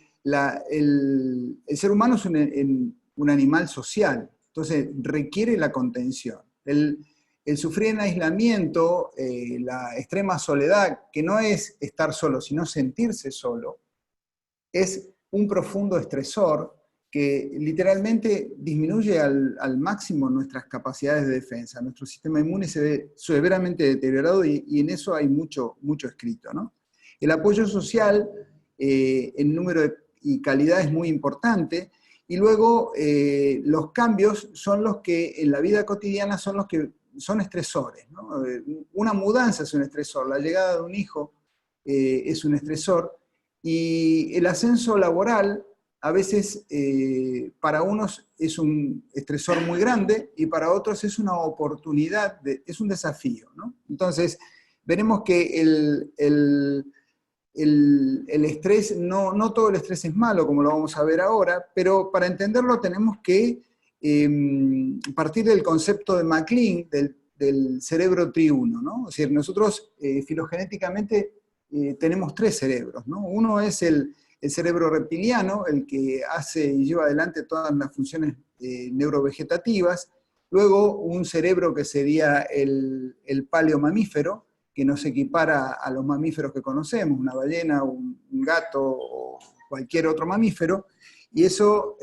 ser humano es un animal social, entonces requiere la contención. El sufrir en aislamiento, la extrema soledad, que no es estar solo, sino sentirse solo, es un profundo estresor que literalmente disminuye al máximo nuestras capacidades de defensa. Nuestro sistema inmune se ve severamente deteriorado y en eso hay mucho escrito, ¿no? El apoyo social en número y calidad es muy importante, y luego los cambios son los que en la vida cotidiana son los que son estresores, ¿no? Una mudanza es un estresor, la llegada de un hijo es un estresor, y el ascenso laboral a veces para unos es un estresor muy grande y para otros es una oportunidad, es un desafío, ¿no? Entonces, veremos que el estrés, no todo el estrés es malo, como lo vamos a ver ahora, pero para entenderlo tenemos que partir del concepto de MacLean, del cerebro triuno, ¿no? Es decir, nosotros filogenéticamente tenemos 3 cerebros, ¿no? Uno es el cerebro reptiliano, el que hace y lleva adelante todas las funciones neurovegetativas. Luego un cerebro que sería el paleomamífero, que nos equipara a los mamíferos que conocemos, una ballena, un gato o cualquier otro mamífero, y eso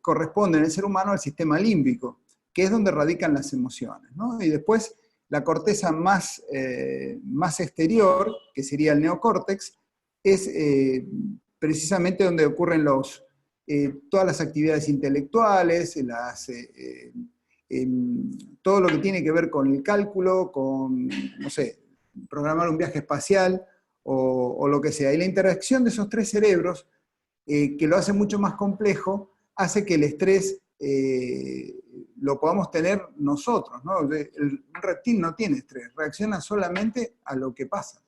corresponde en el ser humano al sistema límbico, que es donde radican las emociones, ¿no? Y después la corteza más exterior, que sería el neocórtex, es precisamente donde ocurren todas las actividades intelectuales, todo lo que tiene que ver con el cálculo, con, no sé, programar un viaje espacial o lo que sea. Y la interacción de esos 3 cerebros, que lo hace mucho más complejo, hace que el estrés lo podamos tener nosotros, ¿no? Un reptil no tiene estrés, reacciona solamente a lo que pasa.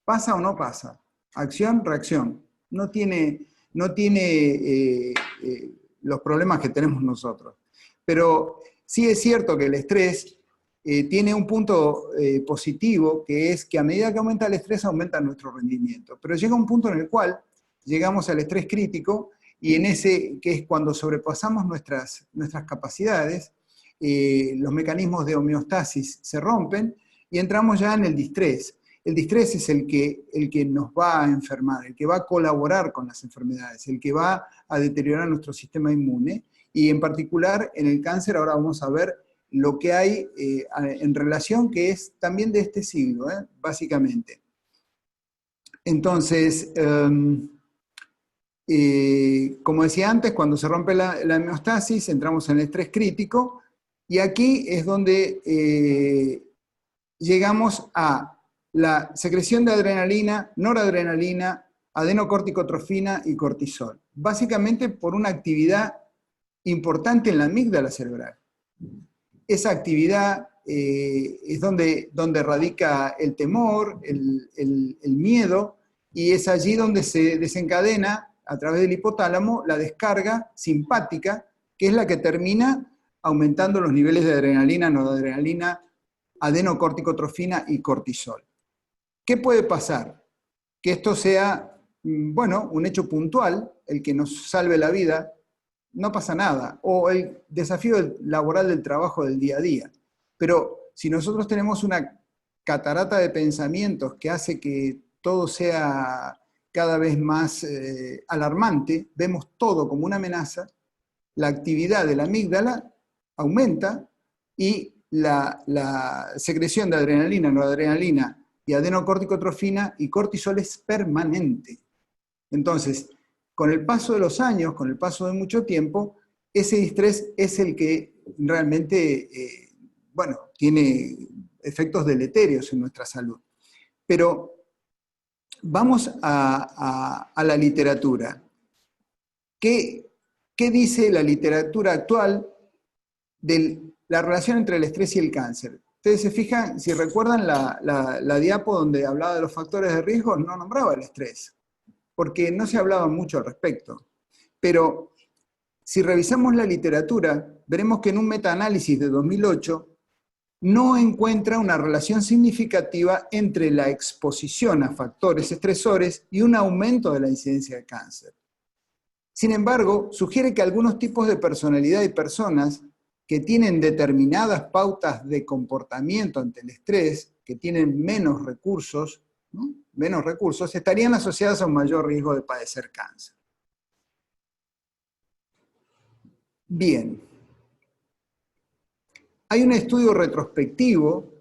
¿Pasa o no pasa? Acción, reacción. No tiene los problemas que tenemos nosotros. Pero sí es cierto que el estrés tiene un punto positivo, que es que a medida que aumenta el estrés, aumenta nuestro rendimiento. Pero llega un punto en el cual llegamos al estrés crítico, y en ese, que es cuando sobrepasamos nuestras capacidades, los mecanismos de homeostasis se rompen, y entramos ya en el distrés. El distrés es el que nos va a enfermar, el que va a colaborar con las enfermedades, el que va a deteriorar nuestro sistema inmune, y en particular en el cáncer ahora vamos a ver lo que hay en relación, que es también de este siglo, básicamente. Entonces, como decía antes, cuando se rompe la homeostasis, entramos en el estrés crítico, y aquí es donde llegamos a la secreción de adrenalina, noradrenalina, adenocorticotrofina y cortisol. Básicamente por una actividad importante en la amígdala cerebral. Esa actividad es donde radica el temor, el miedo, y es allí donde se desencadena a través del hipotálamo la descarga simpática, que es la que termina aumentando los niveles de adrenalina, noradrenalina, adenocorticotrofina y cortisol. ¿Qué puede pasar? Que esto sea, bueno, un hecho puntual, el que nos salve la vida, no pasa nada, o el desafío laboral del trabajo del día a día. Pero si nosotros tenemos una catarata de pensamientos que hace que todo sea cada vez más alarmante, vemos todo como una amenaza, la actividad de la amígdala aumenta y la secreción de adrenalina, noradrenalina y adenocorticotrofina y cortisol es permanente. Entonces, con el paso de los años, con el paso de mucho tiempo, ese distrés es el que realmente, bueno, tiene efectos deleterios en nuestra salud. Pero vamos a la literatura. ¿Qué dice la literatura actual de la relación entre el estrés y el cáncer? Ustedes se fijan, si recuerdan la diapo donde hablaba de los factores de riesgo, no nombraba el estrés, porque no se hablaba mucho al respecto. Pero si revisamos la literatura, veremos que en un metaanálisis de 2008 no encuentra una relación significativa entre la exposición a factores estresores y un aumento de la incidencia de cáncer. Sin embargo, sugiere que algunos tipos de personalidad y personas que tienen determinadas pautas de comportamiento ante el estrés, que tienen menos recursos, ¿no? Menos recursos, estarían asociadas a un mayor riesgo de padecer cáncer. Bien. Hay un estudio retrospectivo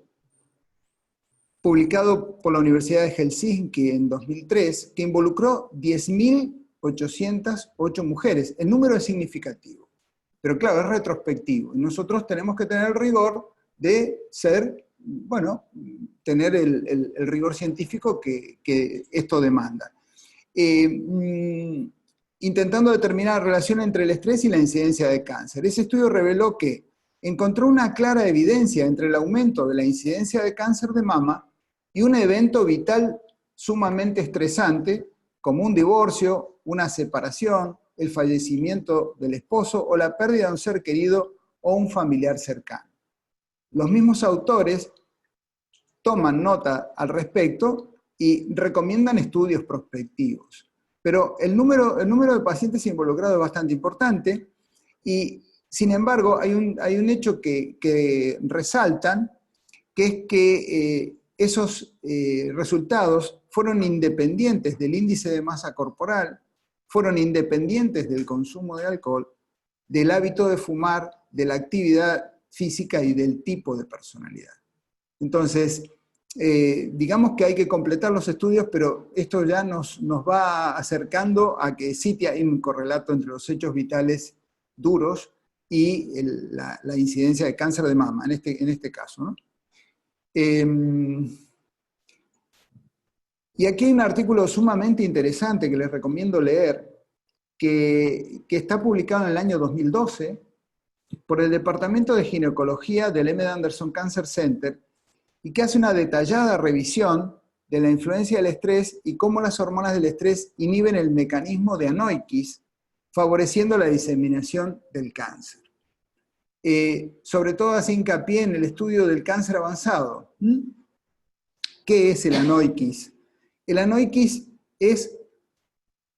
publicado por la Universidad de Helsinki en 2003 que involucró 10.808 mujeres. El número es significativo, pero claro, es retrospectivo. Y nosotros tenemos que tener el rigor de ser, bueno, tener el rigor científico que esto demanda. Intentando determinar la relación entre el estrés y la incidencia de cáncer. Ese estudio reveló que encontró una clara evidencia entre el aumento de la incidencia de cáncer de mama y un evento vital sumamente estresante, como un divorcio, una separación, el fallecimiento del esposo o la pérdida de un ser querido o un familiar cercano. Los mismos autores toman nota al respecto y recomiendan estudios prospectivos. Pero el número de pacientes involucrados es bastante importante y, sin embargo, hay un hecho que resaltan, que es que esos resultados fueron independientes del índice de masa corporal, fueron independientes del consumo de alcohol, del hábito de fumar, de la actividad física y del tipo de personalidad. Entonces, digamos que hay que completar los estudios, pero esto ya nos va acercando a que sí hay un correlato entre los hechos vitales duros y la incidencia de cáncer de mama, en este caso, ¿no? Y aquí hay un artículo sumamente interesante que les recomiendo leer, que está publicado en el año 2012 por el Departamento de Ginecología del M. Anderson Cancer Center, y que hace una detallada revisión de la influencia del estrés y cómo las hormonas del estrés inhiben el mecanismo de Anoikis, favoreciendo la diseminación del cáncer. Sobre todo hace hincapié en el estudio del cáncer avanzado. ¿Qué es el Anoikis? El Anoikis es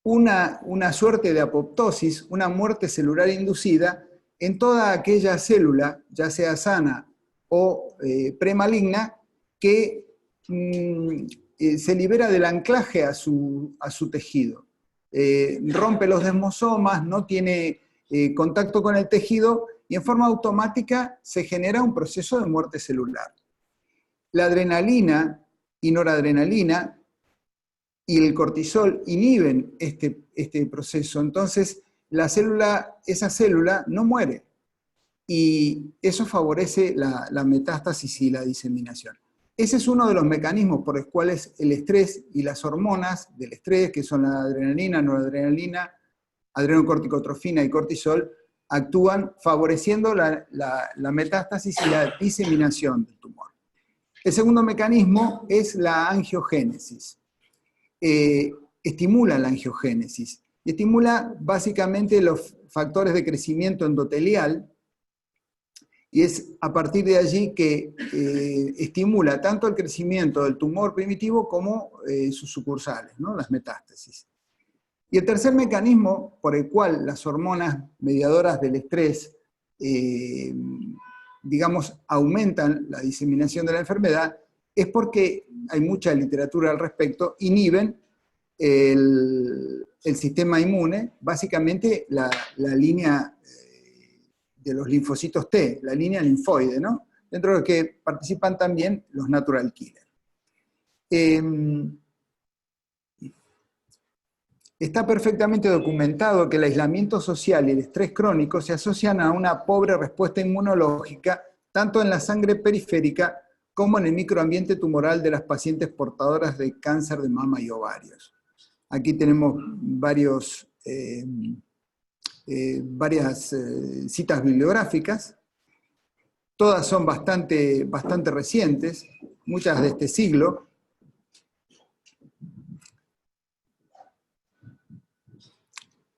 una suerte de apoptosis, una muerte celular inducida en toda aquella célula, ya sea sana o premaligna, que se libera del anclaje a su tejido. Rompe los desmosomas, no tiene contacto con el tejido y en forma automática se genera un proceso de muerte celular. La adrenalina y noradrenalina y el cortisol inhiben este proceso, entonces esa célula no muere y eso favorece la metástasis y la diseminación. Ese es uno de los mecanismos por los cuales el estrés y las hormonas del estrés, que son la adrenalina, noradrenalina, adrenocorticotrofina y cortisol, actúan favoreciendo la metástasis y la diseminación del tumor. El segundo mecanismo es la angiogénesis. Estimula la angiogénesis. Estimula básicamente los factores de crecimiento endotelial y es a partir de allí que estimula tanto el crecimiento del tumor primitivo como sus sucursales, ¿no? Las metástasis. Y el tercer mecanismo por el cual las hormonas mediadoras del estrés, digamos, aumentan la diseminación de la enfermedad, es porque hay mucha literatura al respecto, inhiben el sistema inmune, básicamente la línea de los linfocitos T, la línea linfoide, ¿no? Dentro de lo que participan también los natural killers. Está perfectamente documentado que el aislamiento social y el estrés crónico se asocian a una pobre respuesta inmunológica, tanto en la sangre periférica como en el microambiente tumoral de las pacientes portadoras de cáncer de mama y ovarios. Aquí tenemos varias citas bibliográficas. Todas son bastante recientes, muchas de este siglo.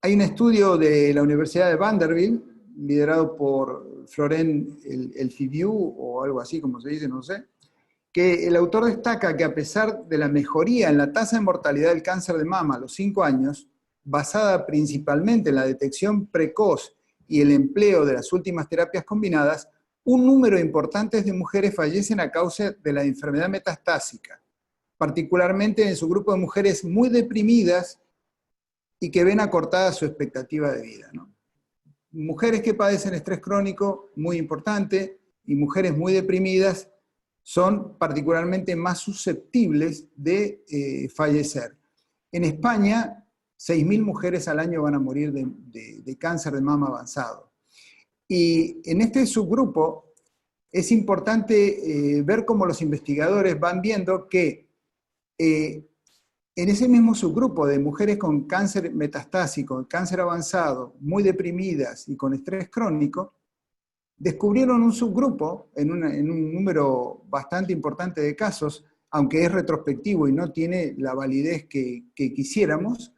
Hay un estudio de la Universidad de Vanderbilt, liderado por Florent Elfiviu, o algo así como se dice, no sé, que el autor destaca que a pesar de la mejoría en la tasa de mortalidad del cáncer de mama a los 5 años, basada principalmente en la detección precoz y el empleo de las últimas terapias combinadas, un número importante de mujeres fallecen a causa de la enfermedad metastásica, particularmente en su grupo de mujeres muy deprimidas y que ven acortada su expectativa de vida, ¿no? Mujeres que padecen estrés crónico, muy importante, y mujeres muy deprimidas son particularmente más susceptibles de fallecer. En España, 6.000 mujeres al año van a morir de cáncer de mama avanzado. Y en este subgrupo es importante ver cómo los investigadores van viendo que en ese mismo subgrupo de mujeres con cáncer metastásico, cáncer avanzado, muy deprimidas y con estrés crónico, descubrieron un subgrupo en un número bastante importante de casos, aunque es retrospectivo y no tiene la validez que quisiéramos,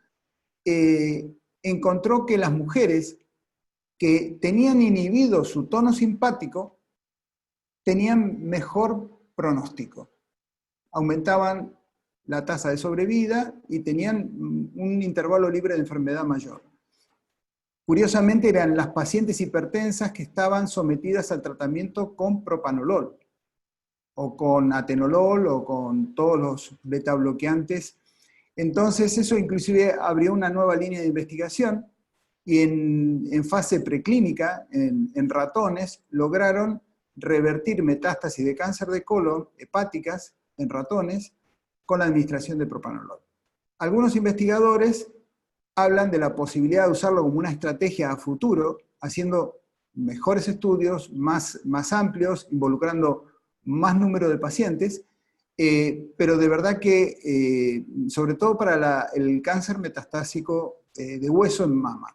encontró que las mujeres que tenían inhibido su tono simpático tenían mejor pronóstico. Aumentaban la tasa de sobrevida y tenían un intervalo libre de enfermedad mayor. Curiosamente eran las pacientes hipertensas que estaban sometidas al tratamiento con propanolol, o con atenolol, o con todos los beta bloqueantes. Entonces eso inclusive abrió una nueva línea de investigación, y en fase preclínica, en ratones, lograron revertir metástasis de cáncer de colon hepáticas en ratones con la administración de propanolol. Algunos investigadores hablan de la posibilidad de usarlo como una estrategia a futuro, haciendo mejores estudios, más amplios, involucrando más número de pacientes, pero de verdad que, sobre todo para el cáncer metastásico de hueso en mama.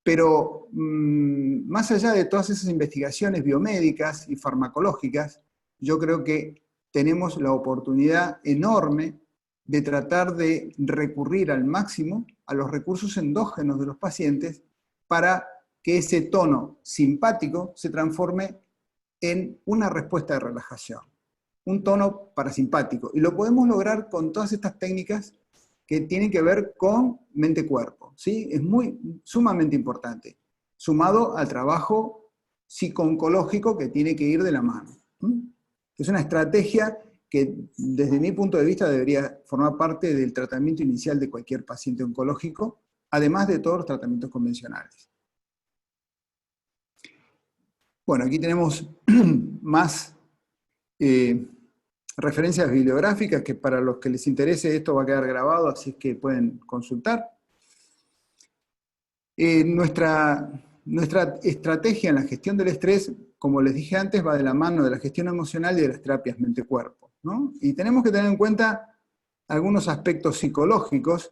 Pero más allá de todas esas investigaciones biomédicas y farmacológicas, yo creo que tenemos la oportunidad enorme de tratar de recurrir al máximo a los recursos endógenos de los pacientes para que ese tono simpático se transforme en una respuesta de relajación, un tono parasimpático. Y lo podemos lograr con todas estas técnicas que tienen que ver con mente-cuerpo, ¿sí? Es sumamente importante, sumado al trabajo psico-oncológico que tiene que ir de la mano. Es una estrategia que desde mi punto de vista debería formar parte del tratamiento inicial de cualquier paciente oncológico, además de todos los tratamientos convencionales. Bueno, aquí tenemos más referencias bibliográficas que para los que les interese esto va a quedar grabado, así que pueden consultar. Nuestra estrategia en la gestión del estrés, como les dije antes, va de la mano de la gestión emocional y de las terapias mente-cuerpo, ¿no? Y tenemos que tener en cuenta algunos aspectos psicológicos,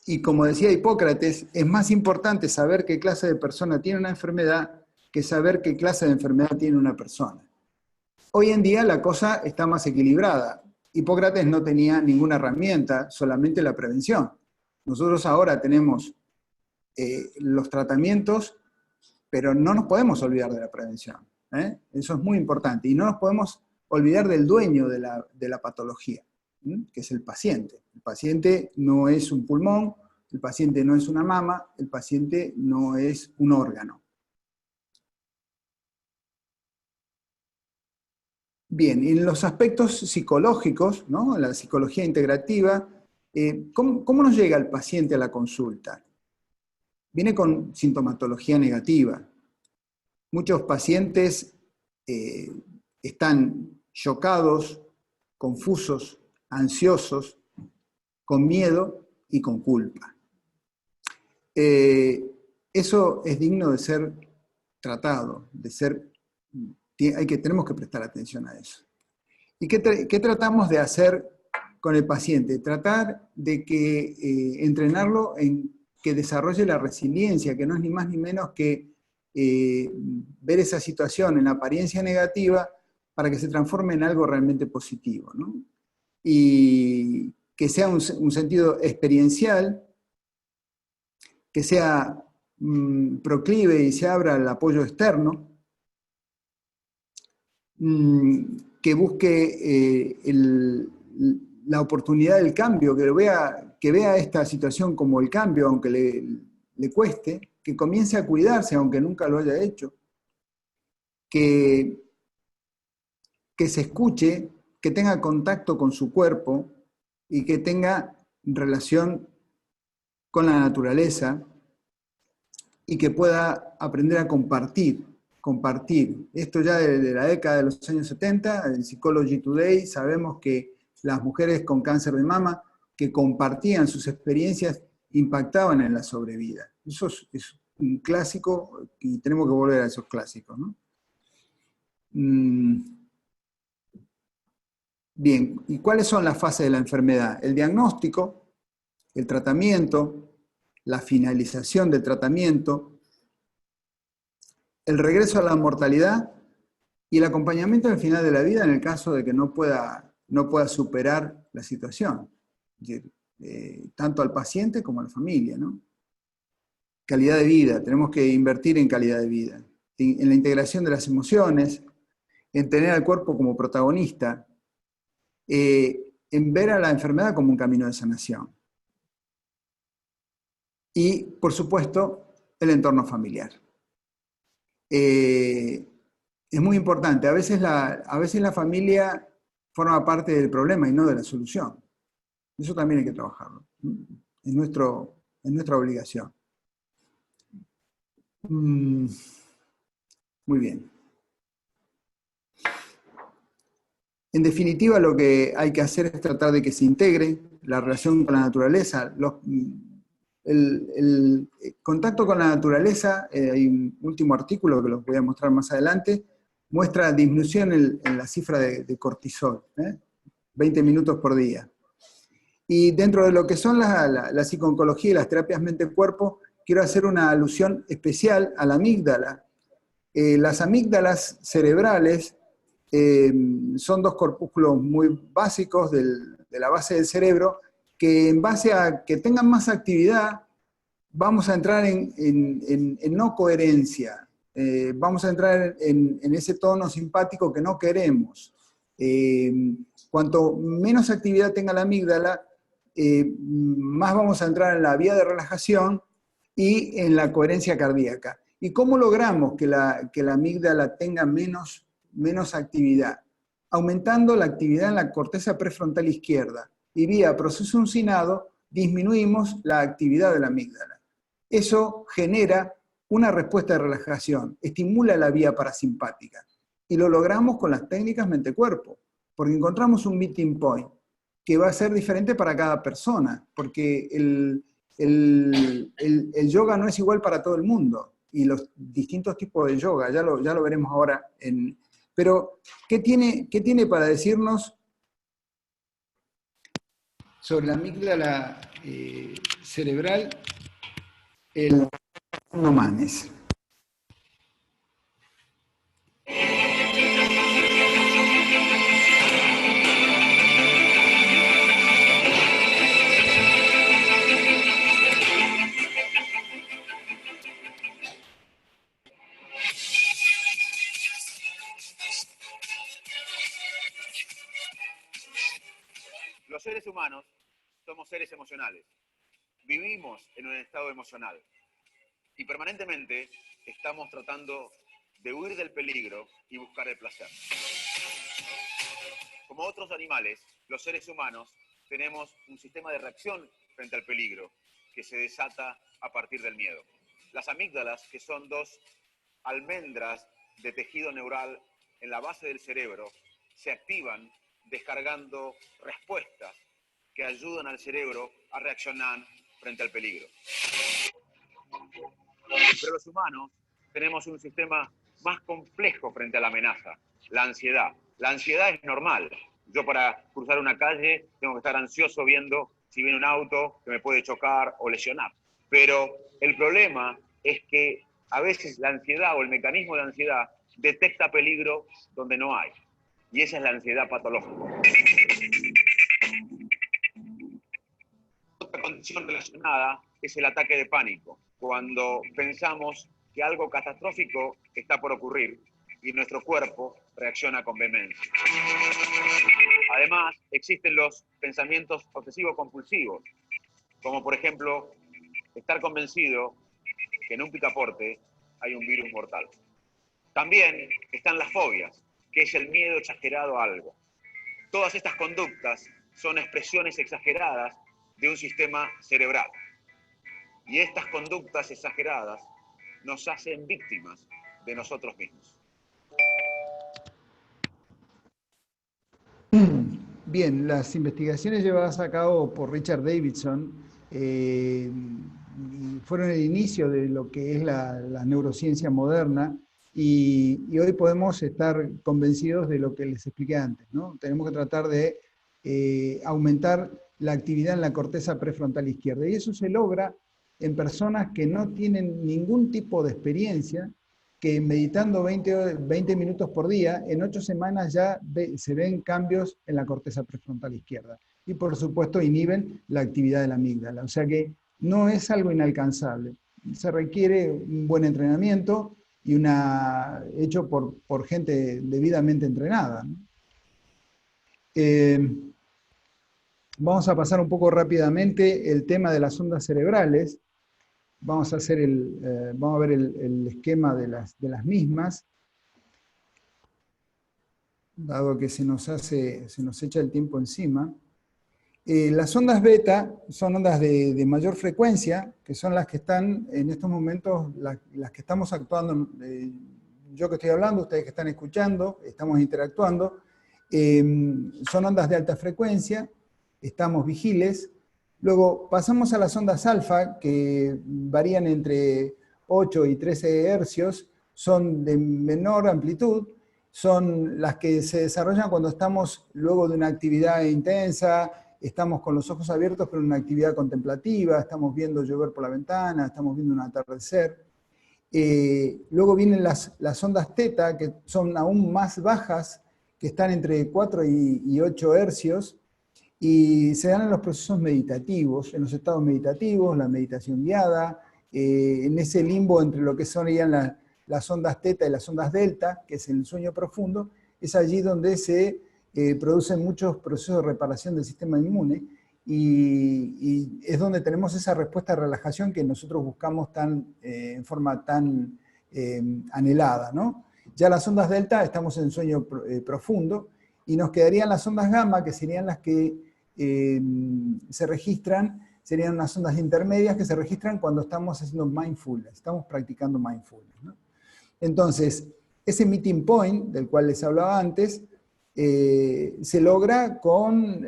y como decía Hipócrates, es más importante saber qué clase de persona tiene una enfermedad que saber qué clase de enfermedad tiene una persona. Hoy en día la cosa está más equilibrada. Hipócrates no tenía ninguna herramienta, solamente la prevención. Nosotros ahora tenemos los tratamientos, pero no nos podemos olvidar de la prevención. Eso es muy importante. Y no nos podemos olvidar del dueño de la patología, que es el paciente. El paciente no es un pulmón, el paciente no es una mama, el paciente no es un órgano. Bien, y en los aspectos psicológicos, ¿no? La psicología integrativa, ¿cómo nos llega el paciente a la consulta? Viene con sintomatología negativa. Muchos pacientes están chocados, confusos, ansiosos, con miedo y con culpa. Eso es digno de ser tratado, tenemos que prestar atención a eso. ¿Y qué tratamos de hacer con el paciente? Tratar de entrenarlo en que desarrolle la resiliencia, que no es ni más ni menos que ver esa situación en apariencia negativa para que se transforme en algo realmente positivo, ¿no? Y que sea un sentido experiencial, que sea proclive y se abra al apoyo externo, que busque la oportunidad del cambio, que vea esta situación como el cambio, aunque le cueste, que comience a cuidarse, aunque nunca lo haya hecho, que se escuche, que tenga contacto con su cuerpo y que tenga relación con la naturaleza y que pueda aprender a compartir. Esto ya de la década de los años 70, en Psychology Today, sabemos que las mujeres con cáncer de mama que compartían sus experiencias impactaban en la sobrevida. Eso es un clásico y tenemos que volver a esos clásicos, ¿no? Bien, ¿y cuáles son las fases de la enfermedad? El diagnóstico, el tratamiento, la finalización del tratamiento, el regreso a la mortalidad y el acompañamiento al final de la vida en el caso de que no pueda superar la situación, tanto al paciente como a la familia, ¿no? Calidad de vida, tenemos que invertir en calidad de vida, en la integración de las emociones, en tener al cuerpo como protagonista, en ver a la enfermedad como un camino de sanación. Y, por supuesto, el entorno familiar. Es muy importante. A veces la familia forma parte del problema y no de la solución. Eso también hay que trabajarlo. Es nuestra obligación. Muy bien. En definitiva, lo que hay que hacer es tratar de que se integre la relación con la naturaleza. El contacto con la naturaleza, hay un último artículo que los voy a mostrar más adelante, muestra disminución en la cifra de cortisol, 20 minutos por día. Y dentro de lo que son la psico-oncología y las terapias mente-cuerpo, quiero hacer una alusión especial a la amígdala. Las amígdalas cerebrales son dos corpúsculos muy básicos de la base del cerebro, que en base a que tengan más actividad, vamos a entrar en no coherencia, vamos a entrar en ese tono simpático que no queremos. Cuanto menos actividad tenga la amígdala, más vamos a entrar en la vía de relajación y en la coherencia cardíaca. ¿Y cómo logramos que la amígdala tenga menos actividad? Aumentando la actividad en la corteza prefrontal izquierda y vía proceso uncinado disminuimos la actividad de la amígdala. Eso genera una respuesta de relajación, estimula la vía parasimpática y lo logramos con las técnicas mente-cuerpo, porque encontramos un meeting point que va a ser diferente para cada persona, porque el yoga no es igual para todo el mundo y los distintos tipos de yoga, ya lo veremos ahora. Pero, ¿qué tiene para decirnos sobre la amígdala cerebral el Manes? Los seres humanos somos seres emocionales. Vivimos en un estado emocional y permanentemente estamos tratando de huir del peligro y buscar el placer. Como otros animales, los seres humanos tenemos un sistema de reacción frente al peligro que se desata a partir del miedo. Las amígdalas, que son dos almendras de tejido neural en la base del cerebro, se activan descargando respuestas que ayudan al cerebro a reaccionar frente al peligro. Pero los humanos tenemos un sistema más complejo frente a la amenaza, la ansiedad. La ansiedad es normal. Yo para cruzar una calle tengo que estar ansioso viendo si viene un auto que me puede chocar o lesionar. Pero el problema es que a veces la ansiedad o el mecanismo de ansiedad detecta peligro donde no hay. Y esa es la ansiedad patológica. Otra condición relacionada es el ataque de pánico, cuando pensamos que algo catastrófico está por ocurrir y nuestro cuerpo reacciona con vehemencia. Además, existen los pensamientos obsesivo-compulsivos, como por ejemplo, estar convencido que en un picaporte hay un virus mortal. También están las fobias, que es el miedo exagerado a algo. Todas estas conductas son expresiones exageradas de un sistema cerebral. Y estas conductas exageradas nos hacen víctimas de nosotros mismos. Bien, las investigaciones llevadas a cabo por Richard Davidson fueron el inicio de lo que es la neurociencia moderna y hoy podemos estar convencidos de lo que les expliqué antes, ¿no? Tenemos que tratar de aumentar la actividad en la corteza prefrontal izquierda y eso se logra en personas que no tienen ningún tipo de experiencia, que meditando 20 minutos por día, en 8 semanas ya se ven cambios en la corteza prefrontal izquierda. Y por supuesto inhiben la actividad de la amígdala. O sea que no es algo inalcanzable. Se requiere un buen entrenamiento y hecho por gente debidamente entrenada, ¿no? Vamos a pasar un poco rápidamente el tema de las ondas cerebrales. Vamos a ver el esquema de las mismas, dado que se nos echa el tiempo encima. Las ondas beta son ondas de mayor frecuencia, que son las que están en estos momentos, las que estamos actuando, yo que estoy hablando, ustedes que están escuchando, estamos interactuando. Son ondas de alta frecuencia, estamos vigiles. Luego pasamos a las ondas alfa, que varían entre 8 y 13 hercios, son de menor amplitud, son las que se desarrollan cuando estamos luego de una actividad intensa, estamos con los ojos abiertos pero en una actividad contemplativa, estamos viendo llover por la ventana, estamos viendo un atardecer. Luego vienen las ondas teta, que son aún más bajas, que están entre 4 y 8 hercios, y se dan en los procesos meditativos, en los estados meditativos, la meditación guiada, en ese limbo entre lo que serían las ondas teta y las ondas delta, que es el sueño profundo, es allí donde se producen muchos procesos de reparación del sistema inmune, y es donde tenemos esa respuesta de relajación que nosotros buscamos en forma tan anhelada, ¿no? Ya las ondas delta estamos en sueño profundo, y nos quedarían las ondas gamma, que serían las que se registran, serían unas ondas intermedias que se registran cuando estamos haciendo mindfulness, estamos practicando mindfulness, ¿no? Entonces, ese meeting point, del cual les hablaba antes, se logra con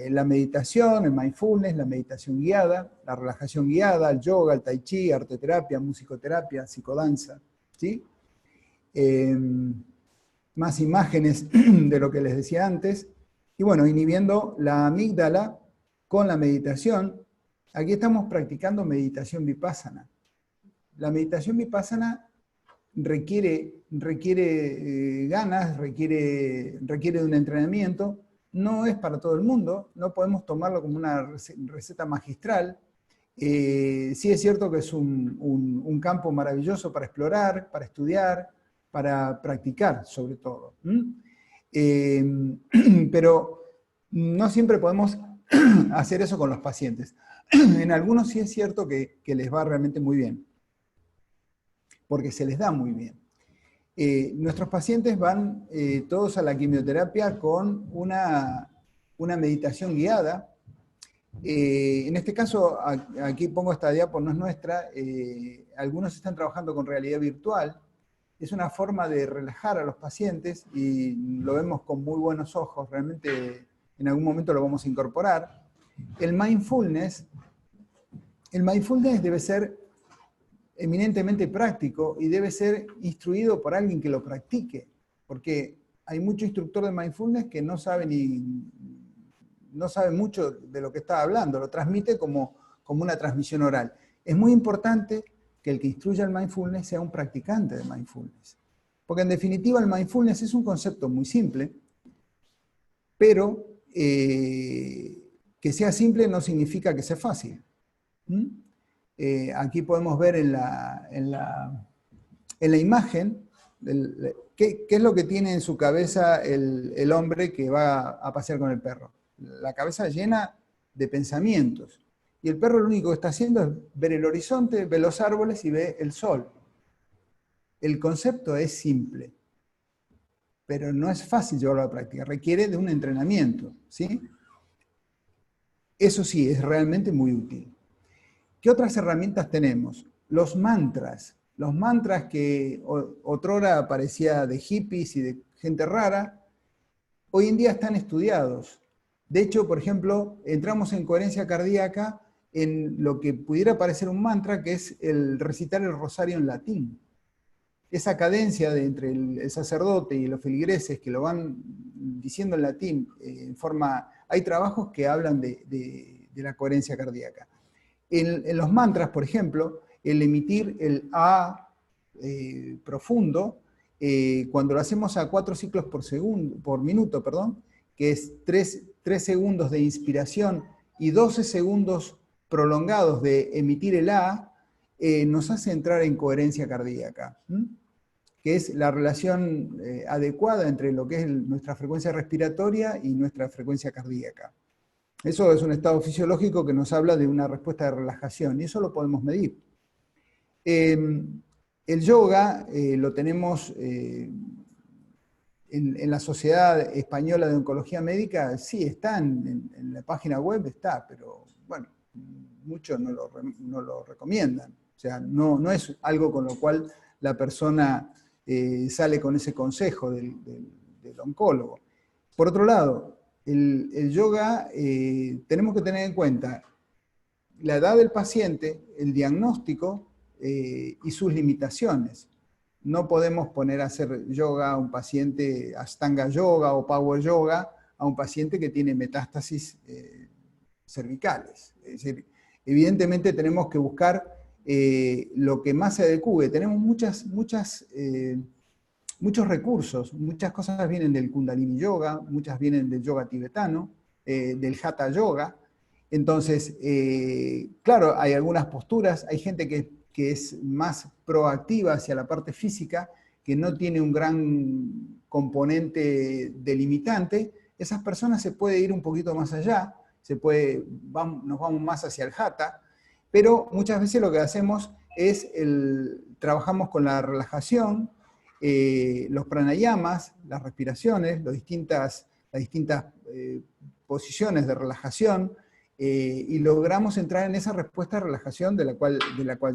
la meditación, el mindfulness, la meditación guiada, la relajación guiada, el yoga, el tai chi, arteterapia, musicoterapia, psicodanza, ¿sí? Más imágenes de lo que les decía antes. Y bueno, inhibiendo la amígdala con la meditación. Aquí estamos practicando meditación vipassana. La meditación vipassana requiere ganas, requiere de un entrenamiento. No es para todo el mundo, no podemos tomarlo como una receta magistral. Sí es cierto que es un campo maravilloso para explorar, para estudiar, para practicar sobre todo. Pero no siempre podemos hacer eso con los pacientes. En algunos sí es cierto que les va realmente muy bien, porque se les da muy bien. Nuestros pacientes van todos a la quimioterapia con una meditación guiada. En este caso, aquí pongo esta diapo, no es nuestra, algunos están trabajando con realidad virtual. Es una forma de relajar a los pacientes y lo vemos con muy buenos ojos, realmente en algún momento lo vamos a incorporar. el mindfulness debe ser eminentemente práctico y debe ser instruido por alguien que lo practique, porque hay mucho instructor de mindfulness que no sabe mucho de lo que está hablando, lo transmite como una transmisión oral. Es muy importante que el que instruya el mindfulness sea un practicante de mindfulness, porque en definitiva el mindfulness es un concepto muy simple, pero que sea simple no significa que sea fácil. Aquí podemos ver en la imagen qué es lo que tiene en su cabeza el hombre que va a pasear con el perro. La cabeza llena de pensamientos. Y el perro lo único que está haciendo es ver el horizonte, ve los árboles y ve el sol. El concepto es simple, pero no es fácil llevarlo a la práctica, requiere de un entrenamiento, ¿sí? Eso sí, es realmente muy útil. ¿Qué otras herramientas tenemos? Los mantras que otrora parecía de hippies y de gente rara, hoy en día están estudiados. De hecho, por ejemplo, entramos en coherencia cardíaca en lo que pudiera parecer un mantra, que es el recitar el rosario en latín. Esa cadencia entre el sacerdote y los feligreses que lo van diciendo en latín, hay trabajos que hablan de la coherencia cardíaca. En los mantras, por ejemplo, el emitir el A profundo, cuando lo hacemos a 4 ciclos por minuto, que es 3 segundos de inspiración y 12 segundos prolongados de emitir el A, nos hace entrar en coherencia cardíaca, que es la relación adecuada entre lo que es nuestra frecuencia respiratoria y nuestra frecuencia cardíaca. Eso es un estado fisiológico que nos habla de una respuesta de relajación, y eso lo podemos medir. El yoga lo tenemos en la Sociedad Española de Oncología Médica, sí, está en la página web, está, pero bueno, muchos no lo recomiendan. O sea, no es algo con lo cual la persona sale con ese consejo del oncólogo. Por otro lado, el yoga, tenemos que tener en cuenta la edad del paciente, el diagnóstico y sus limitaciones. No podemos poner a hacer yoga a un paciente, Ashtanga yoga o Power yoga, a un paciente que tiene metástasis cervicales. Es decir, evidentemente tenemos que buscar lo que más se adecue. Tenemos muchos recursos, muchas cosas vienen del Kundalini Yoga, muchas vienen del yoga tibetano, del Hatha Yoga. Entonces, claro, hay algunas posturas, hay gente que es más proactiva hacia la parte física, que no tiene un gran componente delimitante. Esas personas se puede ir un poquito más allá, nos vamos más hacia el Hatha, pero muchas veces lo que hacemos es trabajamos con la relajación, los pranayamas, las respiraciones, las distintas posiciones de relajación, y logramos entrar en esa respuesta de relajación de la cual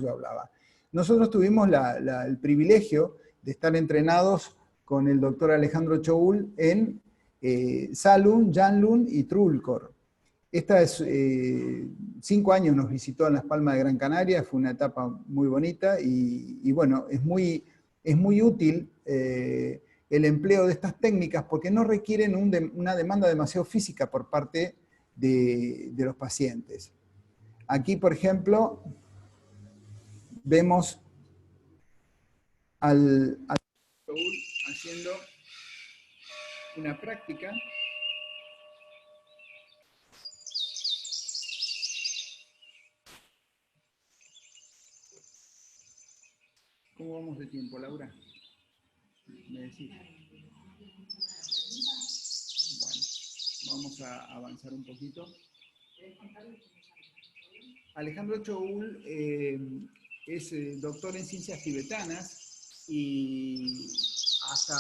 yo hablaba. Nosotros tuvimos el privilegio de estar entrenados con el doctor Alejandro Choul en Salun, Janlun y Trulcor. 5 años nos visitó en Las Palmas de Gran Canaria, fue una etapa muy bonita y bueno, es muy útil el empleo de estas técnicas porque no requieren una demanda demasiado física por parte de los pacientes. Aquí, por ejemplo, vemos al haciendo una práctica. ¿Cómo vamos de tiempo, Laura? ¿Me decís? Bueno, vamos a avanzar un poquito. Alejandro Choul es doctor en ciencias tibetanas y hasta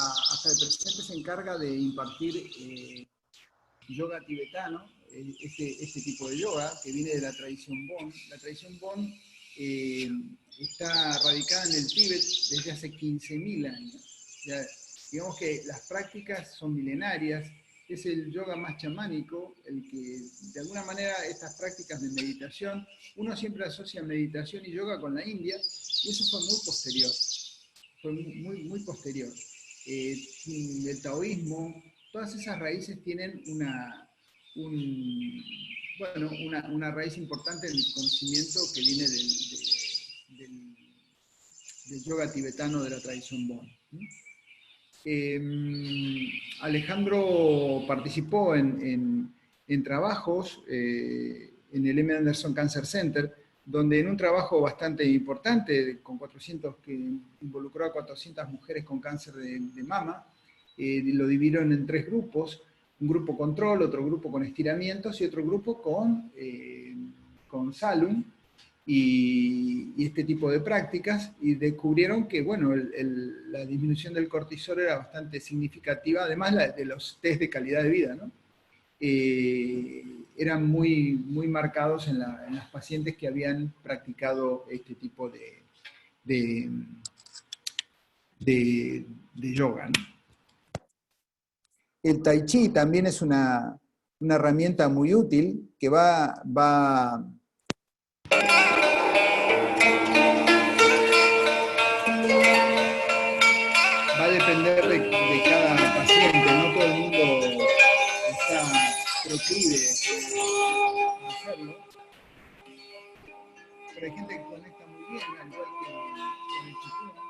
el presente se encarga de impartir yoga tibetano, este tipo de yoga que viene de la tradición Bon. La tradición Bon está radicada en el Tíbet desde hace 15.000 años. Ya, digamos que las prácticas son milenarias es el yoga más chamánico, el que de alguna manera estas prácticas de meditación, uno siempre asocia meditación y yoga con la India, y eso fue muy posterior, fue muy posterior. El taoísmo, todas esas raíces tienen una raíz importante en el conocimiento que viene del yoga tibetano de la tradición Bon. Alejandro participó en trabajos en el M. Anderson Cancer Center, donde en un trabajo bastante importante, que involucró a 400 mujeres con cáncer de mama, lo dividieron en 3 grupos, un grupo control, otro grupo con estiramientos y otro grupo con Salum, y este tipo de prácticas, y descubrieron que bueno, la disminución del cortisol era bastante significativa, además de los test de calidad de vida, ¿no? Eran muy marcados en las pacientes que habían practicado este tipo de yoga, ¿no? El Tai Chi también es una herramienta muy útil que va a depender de cada paciente, no todo el mundo está proclive a hacerlo, pero hay gente que conecta muy bien, al igual que con el Qigong.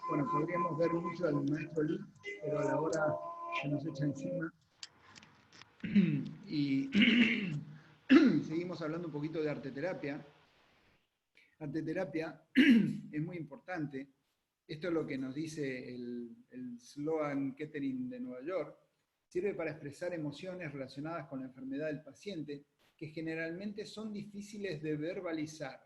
Bueno, podríamos ver mucho al maestro Lee, pero a la hora se nos echa encima. Y seguimos hablando un poquito de arteterapia. Arteterapia es muy importante. Esto es lo que nos dice el Sloan Kettering de Nueva York. Sirve para expresar emociones relacionadas con la enfermedad del paciente que generalmente son difíciles de verbalizar.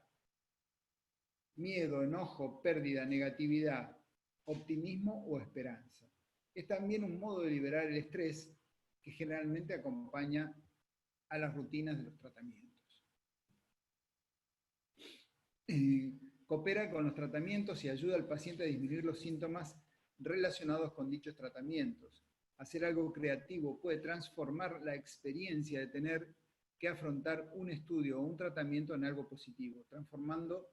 Miedo, enojo, pérdida, negatividad, optimismo o esperanza. Es también un modo de liberar el estrés que generalmente acompaña a las rutinas de los tratamientos. Coopera con los tratamientos y ayuda al paciente a disminuir los síntomas relacionados con dichos tratamientos. Hacer algo creativo puede transformar la experiencia de tener que afrontar un estudio o un tratamiento en algo positivo, transformando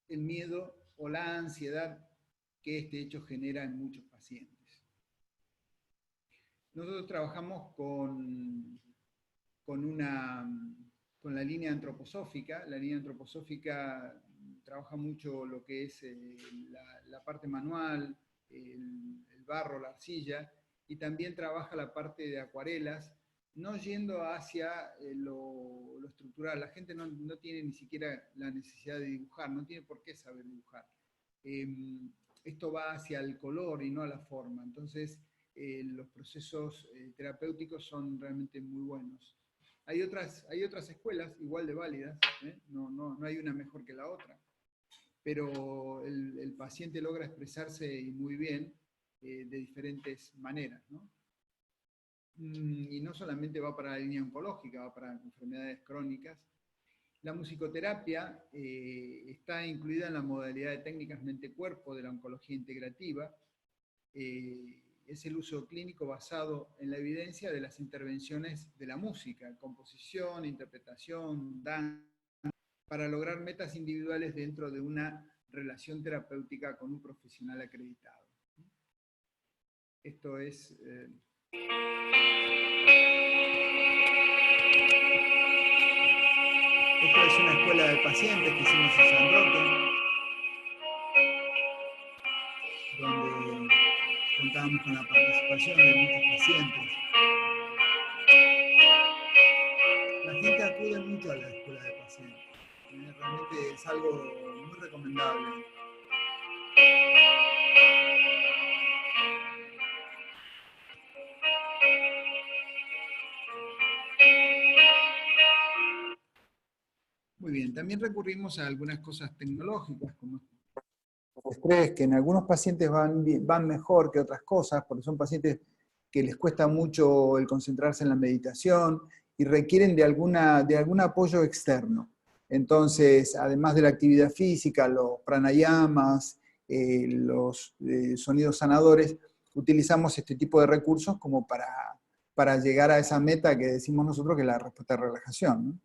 el miedo o la ansiedad que este hecho genera en muchos pacientes. Nosotros trabajamos con la línea antroposófica. La línea antroposófica trabaja mucho lo que es la parte manual, el barro, la arcilla, y también trabaja la parte de acuarelas, no yendo hacia lo estructural. La gente no tiene ni siquiera la necesidad de dibujar, no tiene por qué saber dibujar. Esto va hacia el color y no a la forma. Entonces, los procesos terapéuticos son realmente muy buenos. Hay otras escuelas igual de válidas, no hay una mejor que la otra, pero el paciente logra expresarse muy bien de diferentes maneras, ¿no? Y no solamente va para la línea oncológica, va para enfermedades crónicas. La musicoterapia está incluida en la modalidad de técnicas mente-cuerpo de la oncología integrativa. Es el uso clínico basado en la evidencia de las intervenciones de la música, composición, interpretación, danza, para lograr metas individuales dentro de una relación terapéutica con un profesional acreditado. Esto es... Esto es una escuela de pacientes que hicimos en San Roque, donde contábamos con la participación de muchos pacientes. La gente acude mucho a la escuela de pacientes. Realmente es algo muy recomendable. Muy Muy bien, también recurrimos a algunas cosas tecnológicas, como el estrés, que en algunos pacientes van mejor que otras cosas, porque son pacientes que les cuesta mucho el concentrarse en la meditación y requieren de algún apoyo externo. Entonces, además de la actividad física, los pranayamas, los sonidos sanadores, utilizamos este tipo de recursos como para llegar a esa meta que decimos nosotros, que es la respuesta de relajación, ¿no?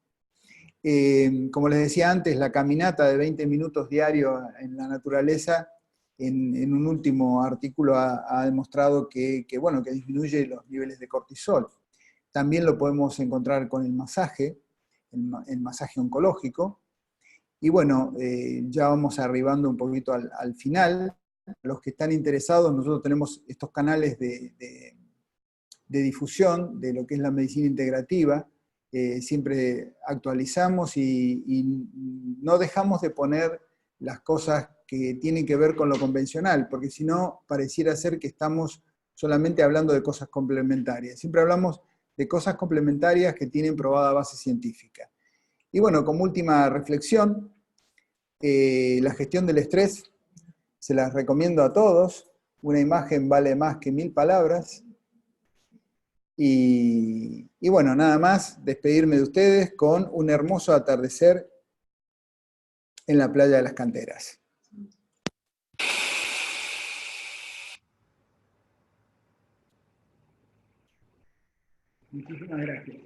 Como les decía antes, la caminata de 20 minutos diarios en la naturaleza, en un último artículo ha demostrado que disminuye los niveles de cortisol. También lo podemos encontrar con el masaje oncológico. Y bueno, ya vamos arribando un poquito al final. Los que están interesados, nosotros tenemos estos canales de difusión de lo que es la medicina integrativa. Siempre actualizamos y no dejamos de poner las cosas que tienen que ver con lo convencional, porque si no, pareciera ser que estamos solamente hablando de cosas complementarias. Siempre hablamos de cosas complementarias que tienen probada base científica. Y bueno, como última reflexión, la gestión del estrés, se las recomiendo a todos. Una imagen vale más que 1000 palabras. Y bueno, nada más, despedirme de ustedes con un hermoso atardecer en la playa de las Canteras. Muchísimas gracias.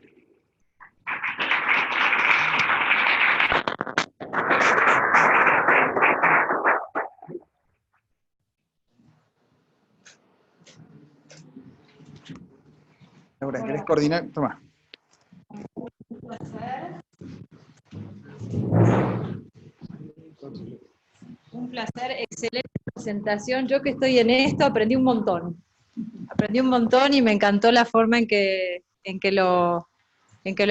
Laura, ¿querés coordinar? Toma. Un placer. Un placer, excelente presentación. Yo que estoy en esto aprendí un montón. Aprendí un montón y me encantó la forma en que lo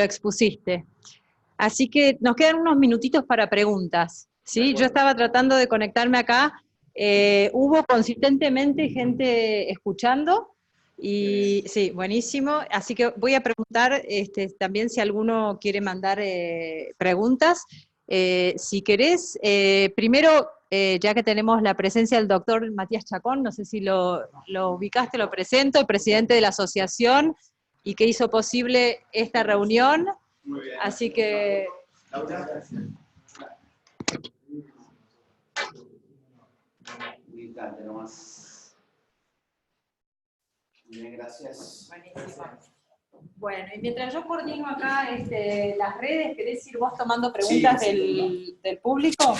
expusiste. Así que nos quedan unos minutitos para preguntas, ¿sí? Yo estaba tratando de conectarme acá. Hubo consistentemente gente escuchando. Y sí, buenísimo. Así que voy a preguntar también si alguno quiere mandar preguntas. Si querés, primero, ya que tenemos la presencia del doctor Matías Chacón, no sé si lo ubicaste, lo presento, el presidente de la asociación y que hizo posible esta reunión. Muy bien. Así que... Laura, gracias. Ubicate nomás. Bien, gracias. Buenísimo. Bueno, y mientras yo coordino acá las redes, ¿querés ir vos tomando preguntas del público?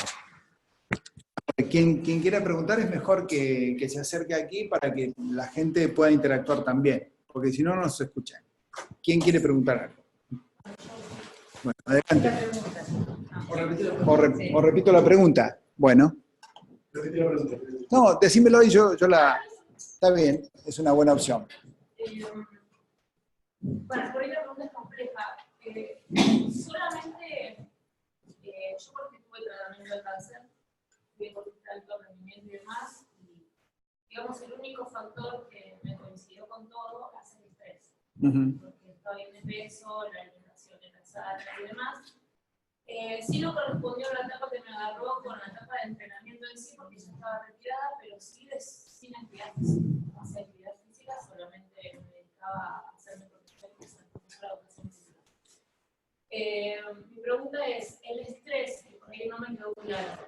Quien quiera preguntar es mejor que se acerque aquí para que la gente pueda interactuar también, porque si no, no se escuchan. ¿Quién quiere preguntar algo? Bueno, adelante. O repito la pregunta. Bueno. No, decímelo y yo la... Está bien, es una buena opción. Bueno, por ahí la pregunta es compleja. Solamente, yo porque tuve tratamiento de cáncer, tuve cortista de alto rendimiento y demás, y digamos el único factor que me coincidió con todo es el estrés. Porque estaba bien de peso, la alimentación era sana y demás. Sí no correspondió a la etapa que me agarró con la etapa de entrenamiento en sí, porque yo estaba retirada, pero sí sin actividad física. No hacía actividad física, solamente me dedicaba a hacerme protección de la educación física. Mi pregunta es, ¿el estrés, que por ahí no me quedó claro,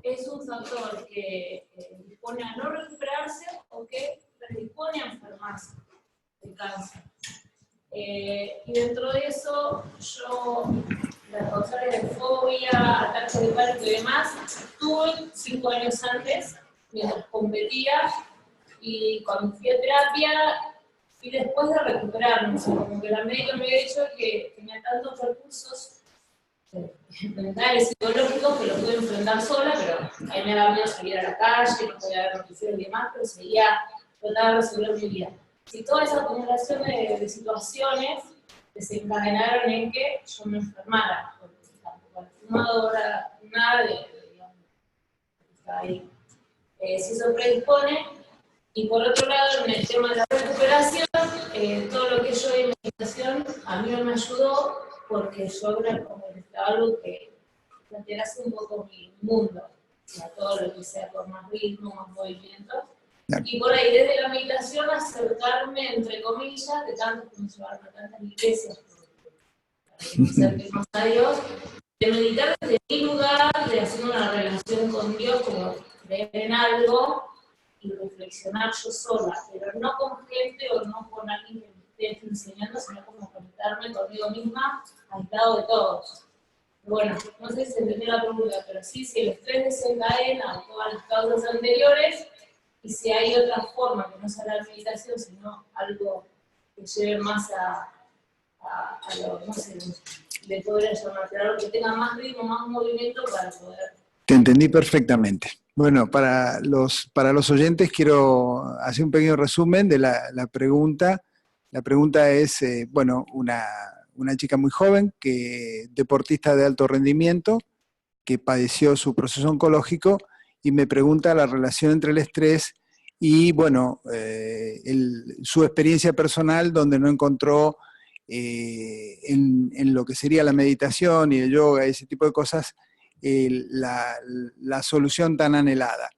es un factor que dispone a no recuperarse o que predispone a enfermarse de cáncer? Y dentro de eso, yo, las causales de fobia, ataques de pánico y demás, tuve 5 años antes, mientras competía, y cuando fui a terapia, y después de recuperarme, o sea, como que la médica me había dicho que tenía tantos recursos mentales, psicológicos, que los pude enfrentar sola, pero ahí me daba miedo salir a la calle, no podía ver noticias y demás, pero seguía tratando de resolver mi vida. Si toda esa acumulación de situaciones desencadenaron en que yo me enfermara, porque tampoco era fumadora, nada digamos, está ahí. Si eso predispone, y por otro lado, en el tema de la recuperación, todo lo que yo de meditación a mí no me ayudó, porque yo era como algo que plantearse un poco mi mundo, o sea, todo lo que sea con más ritmo, más movimiento. Y por ahí, desde la meditación, acercarme, entre comillas, de tanto como llevarme a tantas iglesias, para que me acerque más a Dios, de meditar desde mi lugar, de hacer una relación con Dios, como creer en algo, y reflexionar yo sola, pero no con gente o no con alguien que me esté enseñando, sino como conectarme conmigo misma, aislado de todos. Bueno, no sé si se entendió la pregunta, pero sí, si el estrés desencadena a todas las causas anteriores, y si hay otra forma que no sea la meditación, sino algo que lleve más a lo, no sé, le podría llamar, pero algo que tenga más ritmo, más movimiento para poder... Te entendí perfectamente. Bueno, para los oyentes quiero hacer un pequeño resumen de la pregunta. La pregunta es, bueno, una chica muy joven, deportista de alto rendimiento, que padeció su proceso oncológico, y me pregunta la relación entre el estrés y, bueno, su experiencia personal, donde no encontró en lo que sería la meditación y el yoga y ese tipo de cosas, la solución tan anhelada.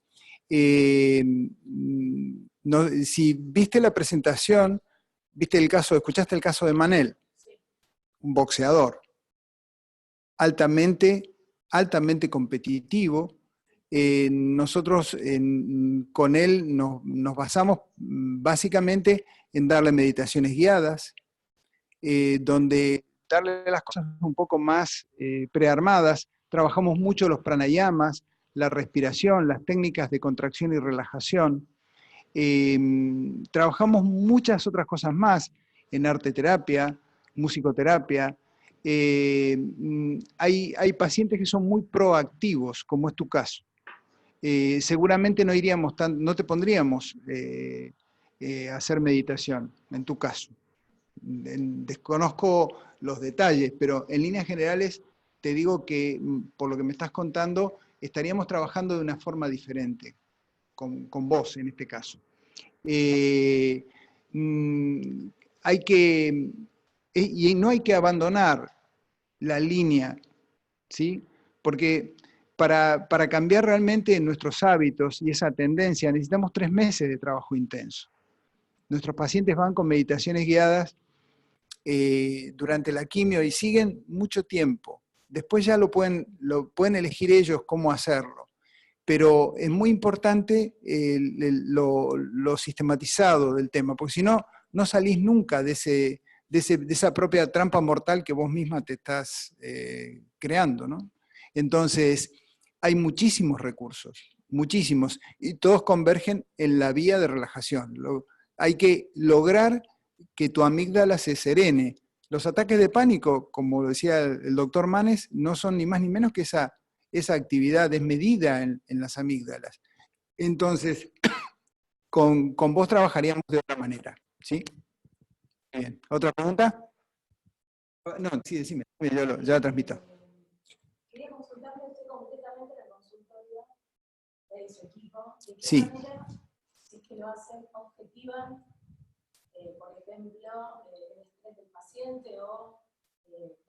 No, si viste la presentación, escuchaste el caso de Manel, un boxeador altamente competitivo. Nosotros con él nos basamos básicamente en darle meditaciones guiadas, donde darle las cosas un poco más prearmadas. Trabajamos mucho los pranayamas, la respiración, las técnicas de contracción y relajación. Trabajamos muchas otras cosas más en arte terapia, musicoterapia. Hay pacientes que son muy proactivos, como es tu caso. Seguramente no te pondríamos a hacer meditación, en tu caso. Desconozco los detalles, pero en líneas generales te digo que, por lo que me estás contando, estaríamos trabajando de una forma diferente, con vos en este caso. Y no hay que abandonar la línea, ¿sí? Porque para cambiar realmente nuestros hábitos y esa tendencia necesitamos 3 meses de trabajo intenso. Nuestros pacientes van con meditaciones guiadas durante la quimio y siguen mucho tiempo. Después ya lo pueden elegir ellos cómo hacerlo. Pero es muy importante lo sistematizado del tema, porque si no, no salís nunca de esa propia trampa mortal que vos misma te estás creando, ¿no? Entonces, hay muchísimos recursos, muchísimos, y todos convergen en la vía de relajación. Hay que lograr que tu amígdala se serene. Los ataques de pánico, como decía el doctor Manes, no son ni más ni menos que esa actividad desmedida en las amígdalas. Entonces, con vos trabajaríamos de otra manera, ¿sí? Bien. ¿Otra pregunta? No, sí, decime, yo la transmito. Quería consultarle usted concretamente la consultoría de su equipo. ¿De qué Sí. manera, si es que lo hacen objetiva, por ejemplo, el estrés del paciente o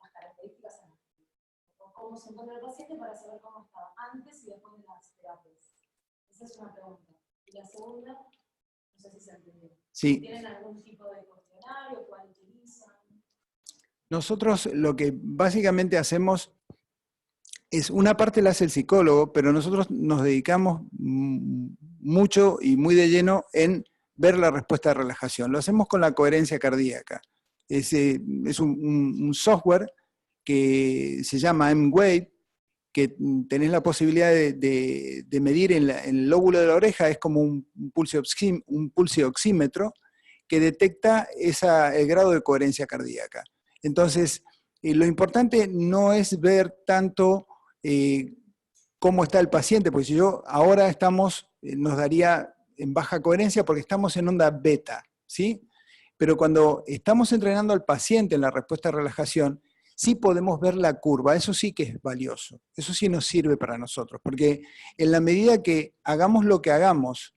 las características anatómicas? ¿Cómo se encuentra el paciente para saber cómo estaba antes y después de las terapias? Esa es una pregunta. Y la segunda, no sé si se entendió. Sí. ¿Tienen algún tipo de cuestionario? ¿Cuál utilizan? Nosotros lo que básicamente hacemos es, una parte la hace el psicólogo, pero nosotros nos dedicamos mucho y muy de lleno en ver la respuesta de relajación. Lo hacemos con la coherencia cardíaca. Es un software que se llama M-Wave, que tenés la posibilidad de medir en el lóbulo de la oreja. Es como un pulso oxímetro que detecta el grado de coherencia cardíaca. Entonces, lo importante no es ver tanto cómo está el paciente, porque si ahora nos daría en baja coherencia porque estamos en onda beta, ¿sí? Pero cuando estamos entrenando al paciente en la respuesta de relajación, sí podemos ver la curva. Eso sí que es valioso, eso sí nos sirve para nosotros, porque en la medida que hagamos lo que hagamos,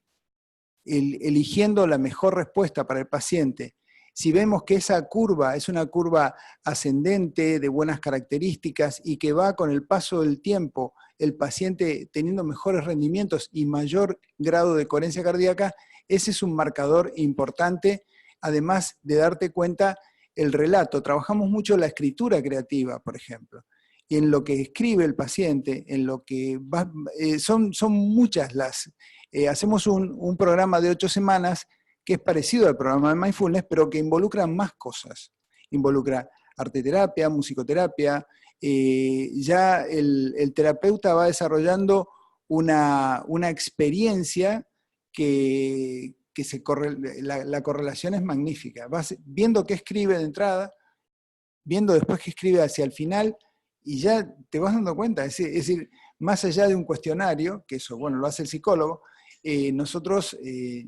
eligiendo la mejor respuesta para el paciente, si vemos que esa curva es una curva ascendente, de buenas características, y que va con el paso del tiempo, el paciente teniendo mejores rendimientos y mayor grado de coherencia cardíaca, ese es un marcador importante, además de darte cuenta el relato. Trabajamos mucho la escritura creativa, por ejemplo, y en lo que escribe el paciente, en lo que va, son muchas las... hacemos un programa de 8 semanas que es parecido al programa de Mindfulness, pero que involucra más cosas. Involucra arteterapia, musicoterapia, ya el terapeuta va desarrollando una experiencia que la correlación es magnífica. Vas viendo qué escribe de entrada, viendo después qué escribe hacia el final, y ya te vas dando cuenta. Es decir, más allá de un cuestionario, que eso, bueno, lo hace el psicólogo, nosotros,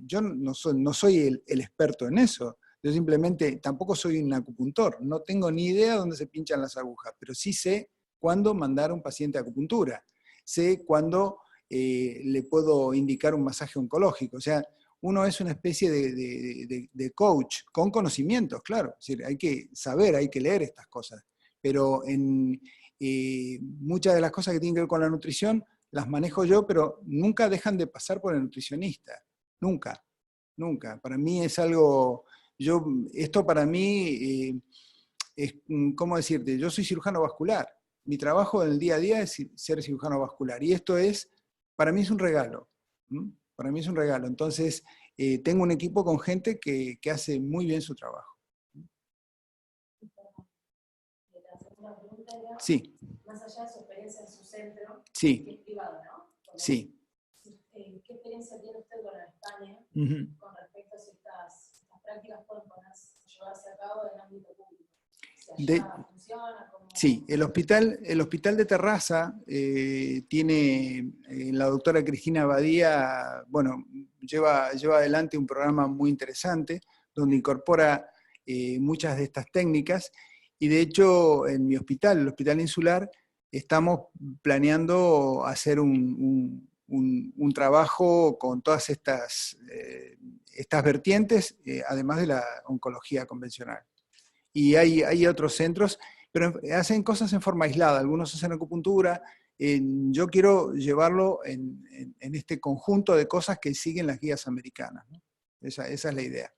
yo no soy el experto en eso, yo simplemente tampoco soy un acupuntor, no tengo ni idea dónde se pinchan las agujas, pero sí sé cuándo mandar a un paciente a acupuntura, sé cuándo le puedo indicar un masaje oncológico, o sea, uno es una especie de coach, con conocimientos, claro, es decir, hay que saber, hay que leer estas cosas, pero en muchas de las cosas que tienen que ver con la nutrición, las manejo yo, pero nunca dejan de pasar por el nutricionista. Nunca, nunca. Para mí es algo... esto para mí es, ¿cómo decirte? Yo soy cirujano vascular. Mi trabajo en el día a día es ser cirujano vascular. Y esto es, para mí es un regalo. Para mí es un regalo. Entonces, tengo un equipo con gente que hace muy bien su trabajo. Sí. Más allá de su experiencia en su centro, sí. que es privado, ¿no? Sí. ¿Qué experiencia tiene usted con España con respecto a si estas prácticas pueden llevarse a cabo en el ámbito público? ¿Funciona? Sí, el hospital de Terraza tiene, la doctora Cristina Badía, bueno, lleva adelante un programa muy interesante, donde incorpora muchas de estas técnicas, y de hecho en mi hospital, el Hospital Insular, estamos planeando hacer un trabajo con todas estas vertientes, además de la oncología convencional. Y hay otros centros, pero hacen cosas en forma aislada, algunos hacen acupuntura. Yo quiero llevarlo en este conjunto de cosas que siguen las guías americanas, ¿no? Esa es la idea.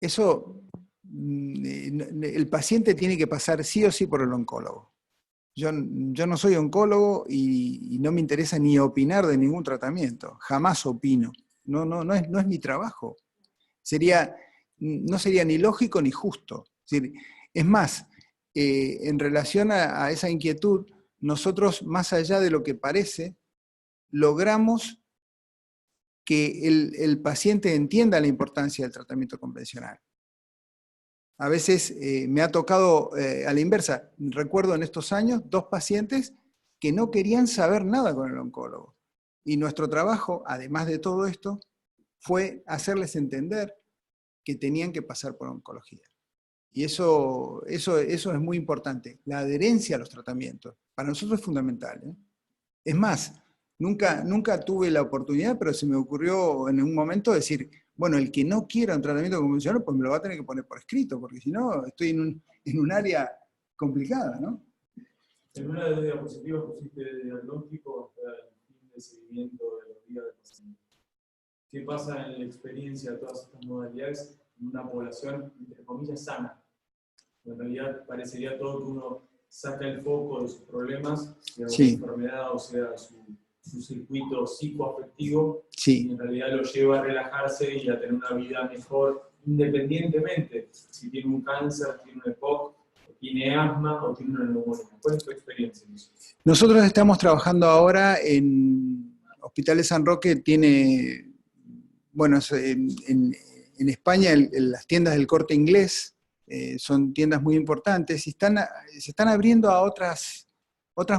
Eso, el paciente tiene que pasar sí o sí por el oncólogo. Yo no soy oncólogo y no me interesa ni opinar de ningún tratamiento, jamás opino, no es mi trabajo. No sería ni lógico ni justo. Es más, en relación a esa inquietud, nosotros, más allá de lo que parece, logramos que el paciente entienda la importancia del tratamiento convencional. A veces me ha tocado a la inversa. Recuerdo en estos años 2 pacientes que no querían saber nada con el oncólogo. Y nuestro trabajo, además de todo esto, fue hacerles entender que tenían que pasar por oncología. Y eso es muy importante. La adherencia a los tratamientos, para nosotros es fundamental, ¿eh? Es más, nunca tuve la oportunidad, pero se me ocurrió en un momento decir, bueno, el que no quiera un tratamiento convencional, pues me lo va a tener que poner por escrito, porque si no, estoy en un área complicada, ¿no? En una de las diapositivas pusiste de diagnóstico hasta el fin de seguimiento de los días del paciente. ¿Qué pasa en la experiencia de todas estas modalidades en una población, entre comillas, sana? En realidad parecería todo que uno saca el foco de sus problemas, sea una enfermedad o sea su circuito psicoafectivo, y en realidad lo lleva a relajarse y a tener una vida mejor, independientemente si tiene un cáncer, tiene un EPOC, tiene asma o tiene una neumonía. ¿Cuál es tu experiencia en eso? Nosotros estamos trabajando ahora en Hospital de San Roque, tiene, bueno, en España las tiendas del Corte Inglés, son tiendas muy importantes y se están abriendo a otras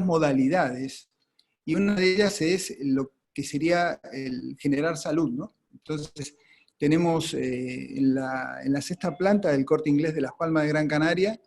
modalidades, y una de ellas es lo que sería el generar salud, ¿no? Entonces, tenemos en la 6ª planta del Corte Inglés de Las Palmas de Gran Canaria,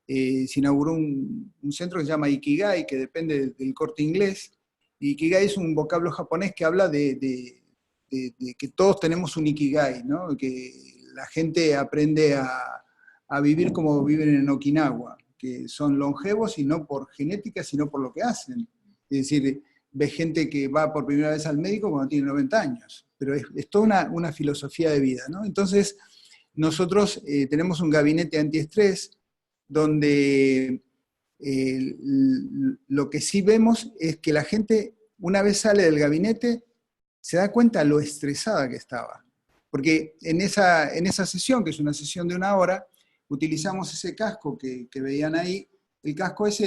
se inauguró un centro que se llama Ikigai, que depende del Corte Inglés. Ikigai es un vocablo japonés que habla de que todos tenemos un Ikigai, ¿no? Que la gente aprende a vivir como viven en Okinawa, que son longevos y no por genética, sino por lo que hacen. Es decir, ves gente que va por primera vez al médico cuando tiene 90 años, pero es toda una filosofía de vida, ¿no? Entonces, nosotros tenemos un gabinete antiestrés donde lo que sí vemos es que la gente, una vez sale del gabinete, se da cuenta lo estresada que estaba. Porque en esa sesión, que es una sesión de 1 hora, utilizamos ese casco que veían ahí. El casco esa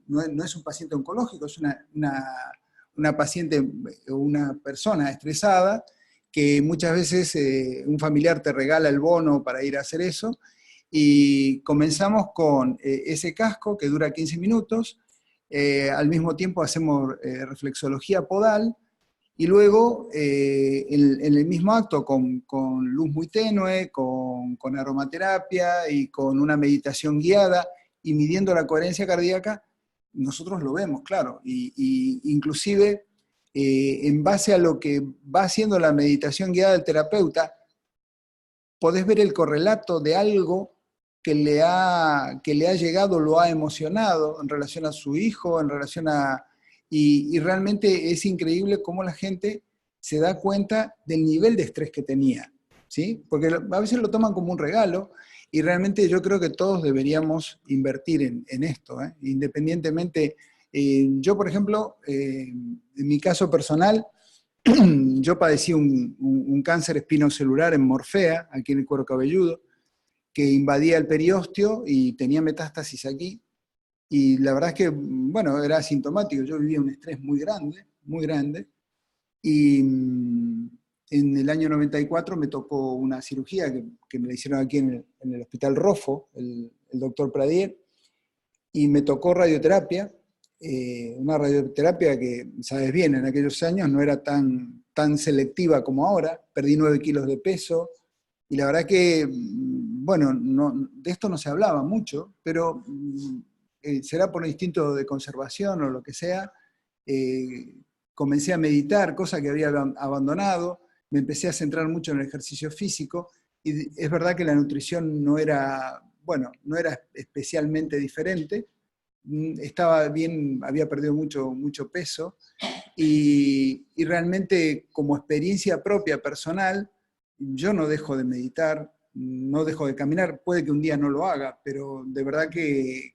no es un paciente oncológico, es una paciente, una persona estresada, que muchas veces un familiar te regala el bono para ir a hacer eso, y comenzamos con ese casco que dura 15 minutos, al mismo tiempo hacemos reflexología podal, y luego en el mismo acto con luz muy tenue, con aromaterapia y con una meditación guiada, y midiendo la coherencia cardíaca, nosotros lo vemos, claro, y inclusive en base a lo que va haciendo la meditación guiada del terapeuta, podés ver el correlato de algo que le ha llegado, lo ha emocionado en relación a su hijo, en relación a... Y realmente es increíble cómo la gente se da cuenta del nivel de estrés que tenía, ¿sí? Porque a veces lo toman como un regalo, y realmente yo creo que todos deberíamos invertir en esto, ¿eh? Independientemente, yo por ejemplo, en mi caso personal, yo padecí un cáncer espinocelular en Morfea, aquí en el cuero cabelludo, que invadía el periósteo y tenía metástasis aquí, y la verdad es que, bueno, era asintomático, yo vivía un estrés muy grande, y en el año 94 me tocó una cirugía que me la hicieron aquí en el Hospital Rofo, el doctor Pradier, y me tocó radioterapia, una radioterapia que, sabes bien, en aquellos años no era tan selectiva como ahora, perdí 9 kilos de peso, y la verdad que, bueno, de esto no se hablaba mucho, pero será por un instinto de conservación o lo que sea, comencé a meditar, cosa que había abandonado, me empecé a centrar mucho en el ejercicio físico, y es verdad que la nutrición no era especialmente diferente, estaba bien, había perdido mucho peso, y realmente como experiencia propia, personal, yo no dejo de meditar, no dejo de caminar, puede que un día no lo haga, pero de verdad que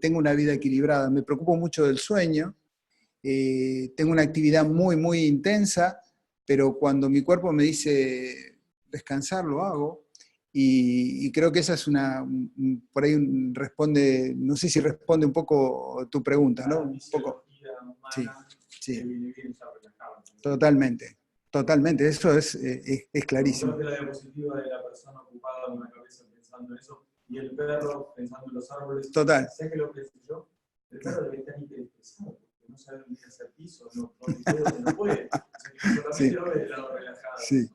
tengo una vida equilibrada. Me preocupo mucho del sueño, tengo una actividad muy intensa, pero cuando mi cuerpo me dice descansar, lo hago, y creo que esa es por ahí responde, no sé si responde un poco tu pregunta, ¿no? Un poco. Sí. Totalmente, eso es clarísimo. La diapositiva de la persona ocupada con la cabeza pensando en eso, y el perro pensando en los árboles. Total. ¿Sabes qué es lo que decía yo? El perro debe estar hiperestresado, porque no sabe ni hacer piso, no puede. O sea, que solamente lo ve del lado relajado. Sí.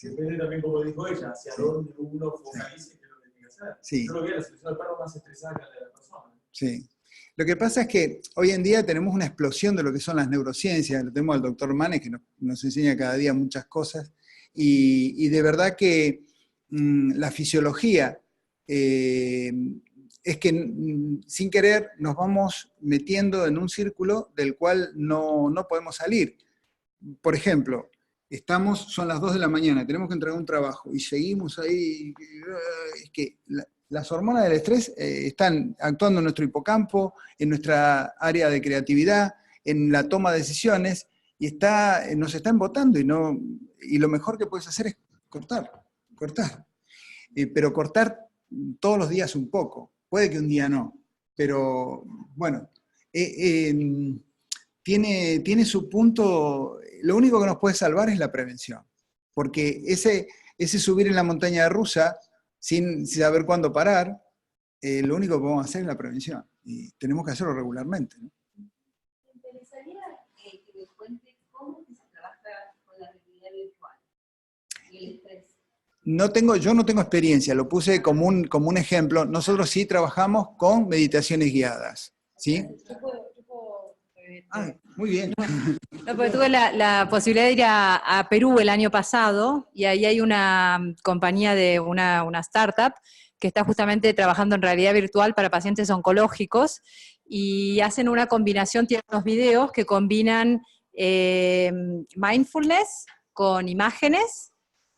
Depende también, como dijo ella, hacia dónde uno focalice qué es lo que tiene que hacer. Sí. Yo lo vi a la selección del perro más estresada que la de la persona. Sí. Lo que pasa es que hoy en día tenemos una explosión de lo que son las neurociencias, lo tenemos al doctor Manes, que nos enseña cada día muchas cosas, y de verdad que la fisiología es que sin querer nos vamos metiendo en un círculo del cual no podemos salir. Por ejemplo, son las 2 de la mañana, tenemos que entregar un trabajo, y seguimos ahí, es que las hormonas del estrés están actuando en nuestro hipocampo, en nuestra área de creatividad, en la toma de decisiones, y nos están botando, y lo mejor que puedes hacer es cortar. Pero cortar todos los días un poco. Puede que un día no, pero bueno, tiene su punto. Lo único que nos puede salvar es la prevención, porque ese subir en la montaña rusa sin saber cuándo parar, lo único que podemos hacer es la prevención, y tenemos que hacerlo regularmente, ¿no? Me interesaría que me cuente cómo se trabaja con la realidad virtual y el estrés. Yo no tengo experiencia, lo puse como un ejemplo. Nosotros sí trabajamos con meditaciones guiadas, ¿sí? Ah, muy bien. No, porque tuve la posibilidad de ir a Perú el año pasado, y ahí hay una compañía de una startup que está justamente trabajando en realidad virtual para pacientes oncológicos, y hacen una combinación, tienen unos videos que combinan mindfulness con imágenes,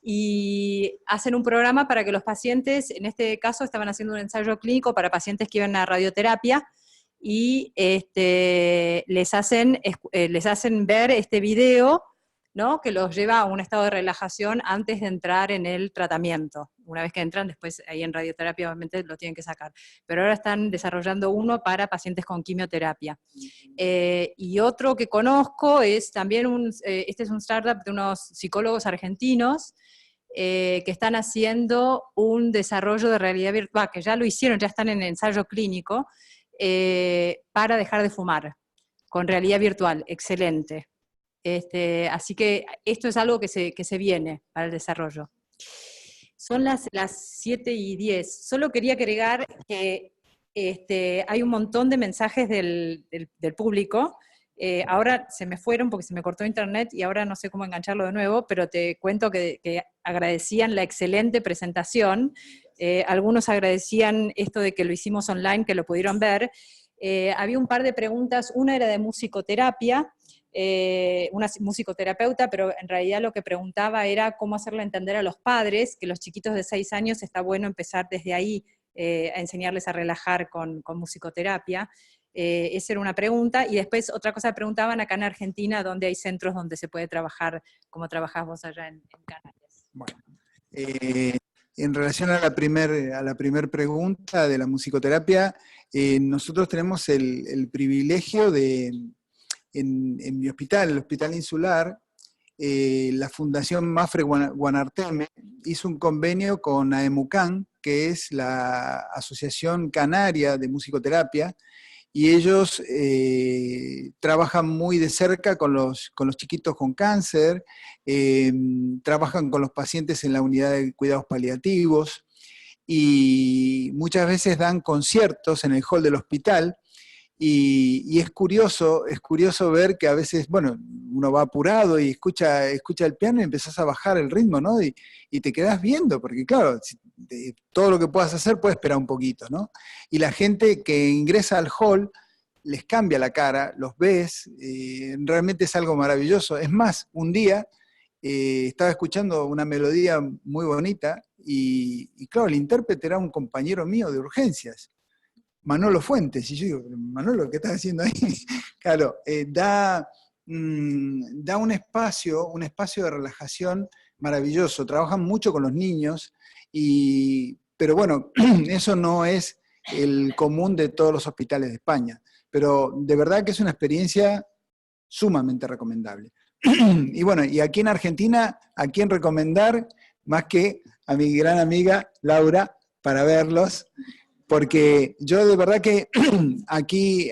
y hacen un programa para que los pacientes, en este caso estaban haciendo un ensayo clínico para pacientes que iban a radioterapia, y les hacen ver este video, ¿no?, que los lleva a un estado de relajación antes de entrar en el tratamiento. Una vez que entran, después ahí en radioterapia obviamente lo tienen que sacar. Pero ahora están desarrollando uno para pacientes con quimioterapia. Y otro que conozco es también este es un startup de unos psicólogos argentinos, que están haciendo un desarrollo de realidad virtual, que ya lo hicieron, ya están en ensayo clínico, para dejar de fumar, con realidad virtual, excelente. Así que esto es algo que se viene para el desarrollo. Son las 7:10. Solo quería agregar que hay un montón de mensajes del público. Ahora se me fueron porque se me cortó internet y ahora no sé cómo engancharlo de nuevo, pero te cuento que agradecían la excelente presentación. Algunos agradecían esto de que lo hicimos online, que lo pudieron ver. Había un par de preguntas, una era de musicoterapia, una musicoterapeuta, pero en realidad lo que preguntaba era cómo hacerle entender a los padres que los chiquitos de 6 años está bueno empezar desde ahí a enseñarles a relajar con musicoterapia. Esa era una pregunta, y después otra cosa preguntaban acá en Argentina, ¿dónde hay centros donde se puede trabajar como trabajás vos allá en Canarias? Bueno, en relación a la primer pregunta de la musicoterapia, nosotros tenemos el privilegio de, en mi hospital, el Hospital Insular, la Fundación Mafre Guanarteme hizo un convenio con AEMUCAN, que es la Asociación Canaria de Musicoterapia, y ellos trabajan muy de cerca con los chiquitos con cáncer, trabajan con los pacientes en la unidad de cuidados paliativos, y muchas veces dan conciertos en el hall del hospital, y es curioso ver que a veces, bueno, uno va apurado y escucha el piano y empezás a bajar el ritmo, ¿no? Y te quedás viendo, porque claro, todo lo que puedas hacer puedes esperar un poquito, ¿no? Y la gente que ingresa al hall les cambia la cara, los ves, realmente es algo maravilloso. Es más, un día estaba escuchando una melodía muy bonita y claro, el intérprete era un compañero mío de urgencias, Manolo Fuentes, y yo digo, Manolo, ¿qué estás haciendo ahí? Claro, da un espacio de relajación maravilloso. Trabajan mucho con los niños, pero bueno, eso no es el común de todos los hospitales de España. Pero de verdad que es una experiencia sumamente recomendable. Y bueno, y aquí en Argentina, ¿a quién recomendar? Más que a mi gran amiga Laura, para verlos. Porque yo de verdad que aquí,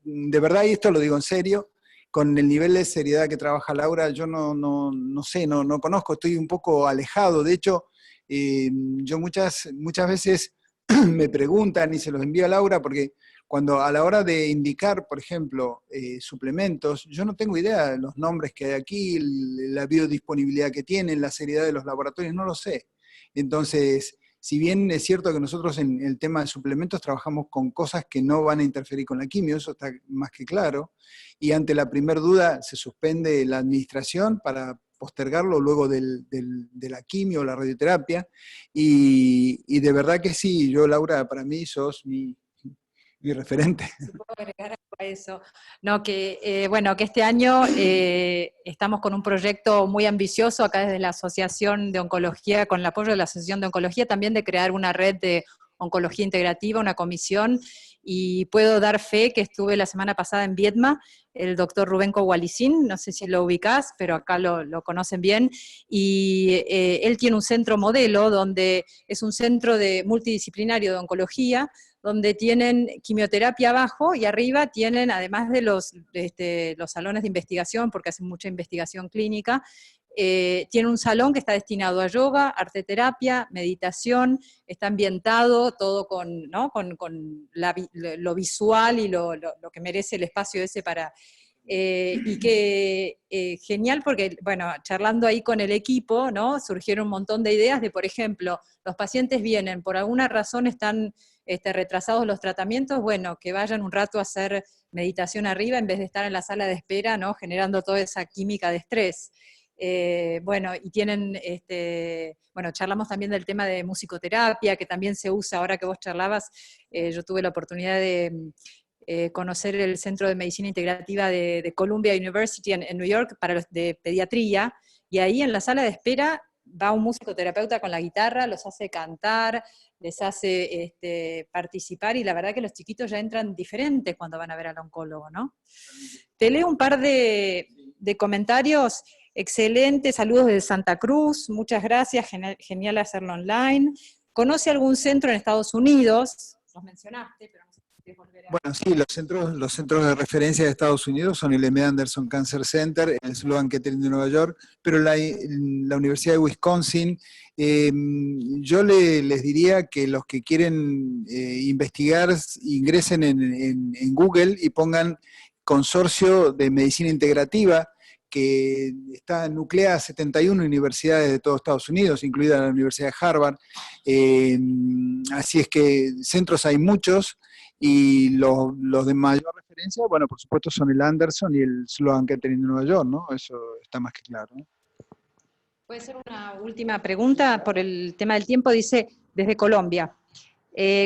de verdad, y esto lo digo en serio, con el nivel de seriedad que trabaja Laura, yo no sé, no conozco, estoy un poco alejado. De hecho, yo muchas veces me preguntan y se los envío a Laura, porque cuando a la hora de indicar, por ejemplo, suplementos, yo no tengo idea de los nombres que hay aquí, la biodisponibilidad que tienen, la seriedad de los laboratorios, no lo sé. Entonces, si bien es cierto que nosotros en el tema de suplementos trabajamos con cosas que no van a interferir con la quimio, eso está más que claro, y ante la primer duda se suspende la administración para postergarlo luego de la quimio o la radioterapia, y de verdad que sí, yo, Laura, para mí sos mi referente. Si puedo agregar algo a eso. No, que bueno, que este año estamos con un proyecto muy ambicioso acá desde la Asociación de Oncología, con el apoyo de la Asociación de Oncología, también de crear una red de oncología integrativa, una comisión, y puedo dar fe que estuve la semana pasada en Viedma, el doctor Rubén Cogualicín, no sé si lo ubicás, pero acá lo conocen bien, y él tiene un centro modelo, donde es un centro multidisciplinario de oncología, donde tienen quimioterapia abajo y arriba tienen, además de los salones de investigación, porque hacen mucha investigación clínica, tiene un salón que está destinado a yoga, arteterapia, meditación, está ambientado todo con, ¿no? con lo visual y lo que merece el espacio ese para... y que genial porque, bueno, charlando ahí con el equipo, ¿no? Surgieron un montón de ideas de, por ejemplo, los pacientes vienen, por alguna razón están retrasados los tratamientos, bueno, que vayan un rato a hacer meditación arriba en vez de estar en la sala de espera, ¿no? Generando toda esa química de estrés. Bueno, y tienen, bueno, charlamos también del tema de musicoterapia, que también se usa, ahora que vos charlabas, yo tuve la oportunidad de conocer el Centro de Medicina Integrativa de Columbia University en New York para los de pediatría, y ahí en la sala de espera va un musicoterapeuta con la guitarra, los hace cantar, les hace participar, y la verdad que los chiquitos ya entran diferentes cuando van a ver al oncólogo, ¿no? Te leo un par de comentarios. Excelente, saludos desde Santa Cruz, muchas gracias, genial hacerlo online. ¿Conoce algún centro en Estados Unidos? Los mencionaste, pero no sé si querés volver a... Bueno, sí, los centros de referencia de Estados Unidos son el M. Anderson Cancer Center, el Sloan Kettering de Nueva York, pero la Universidad de Wisconsin, yo les diría que los que quieren investigar, ingresen en Google y pongan Consorcio de Medicina Integrativa, que está nucleada a 71 universidades de todo Estados Unidos, incluida la Universidad de Harvard. Así es que centros hay muchos, y los de mayor referencia, bueno, por supuesto son el Anderson y el Sloan Kettering de Nueva York, ¿no? Eso está más que claro, ¿no? Puede ser una última pregunta por el tema del tiempo, dice, desde Colombia.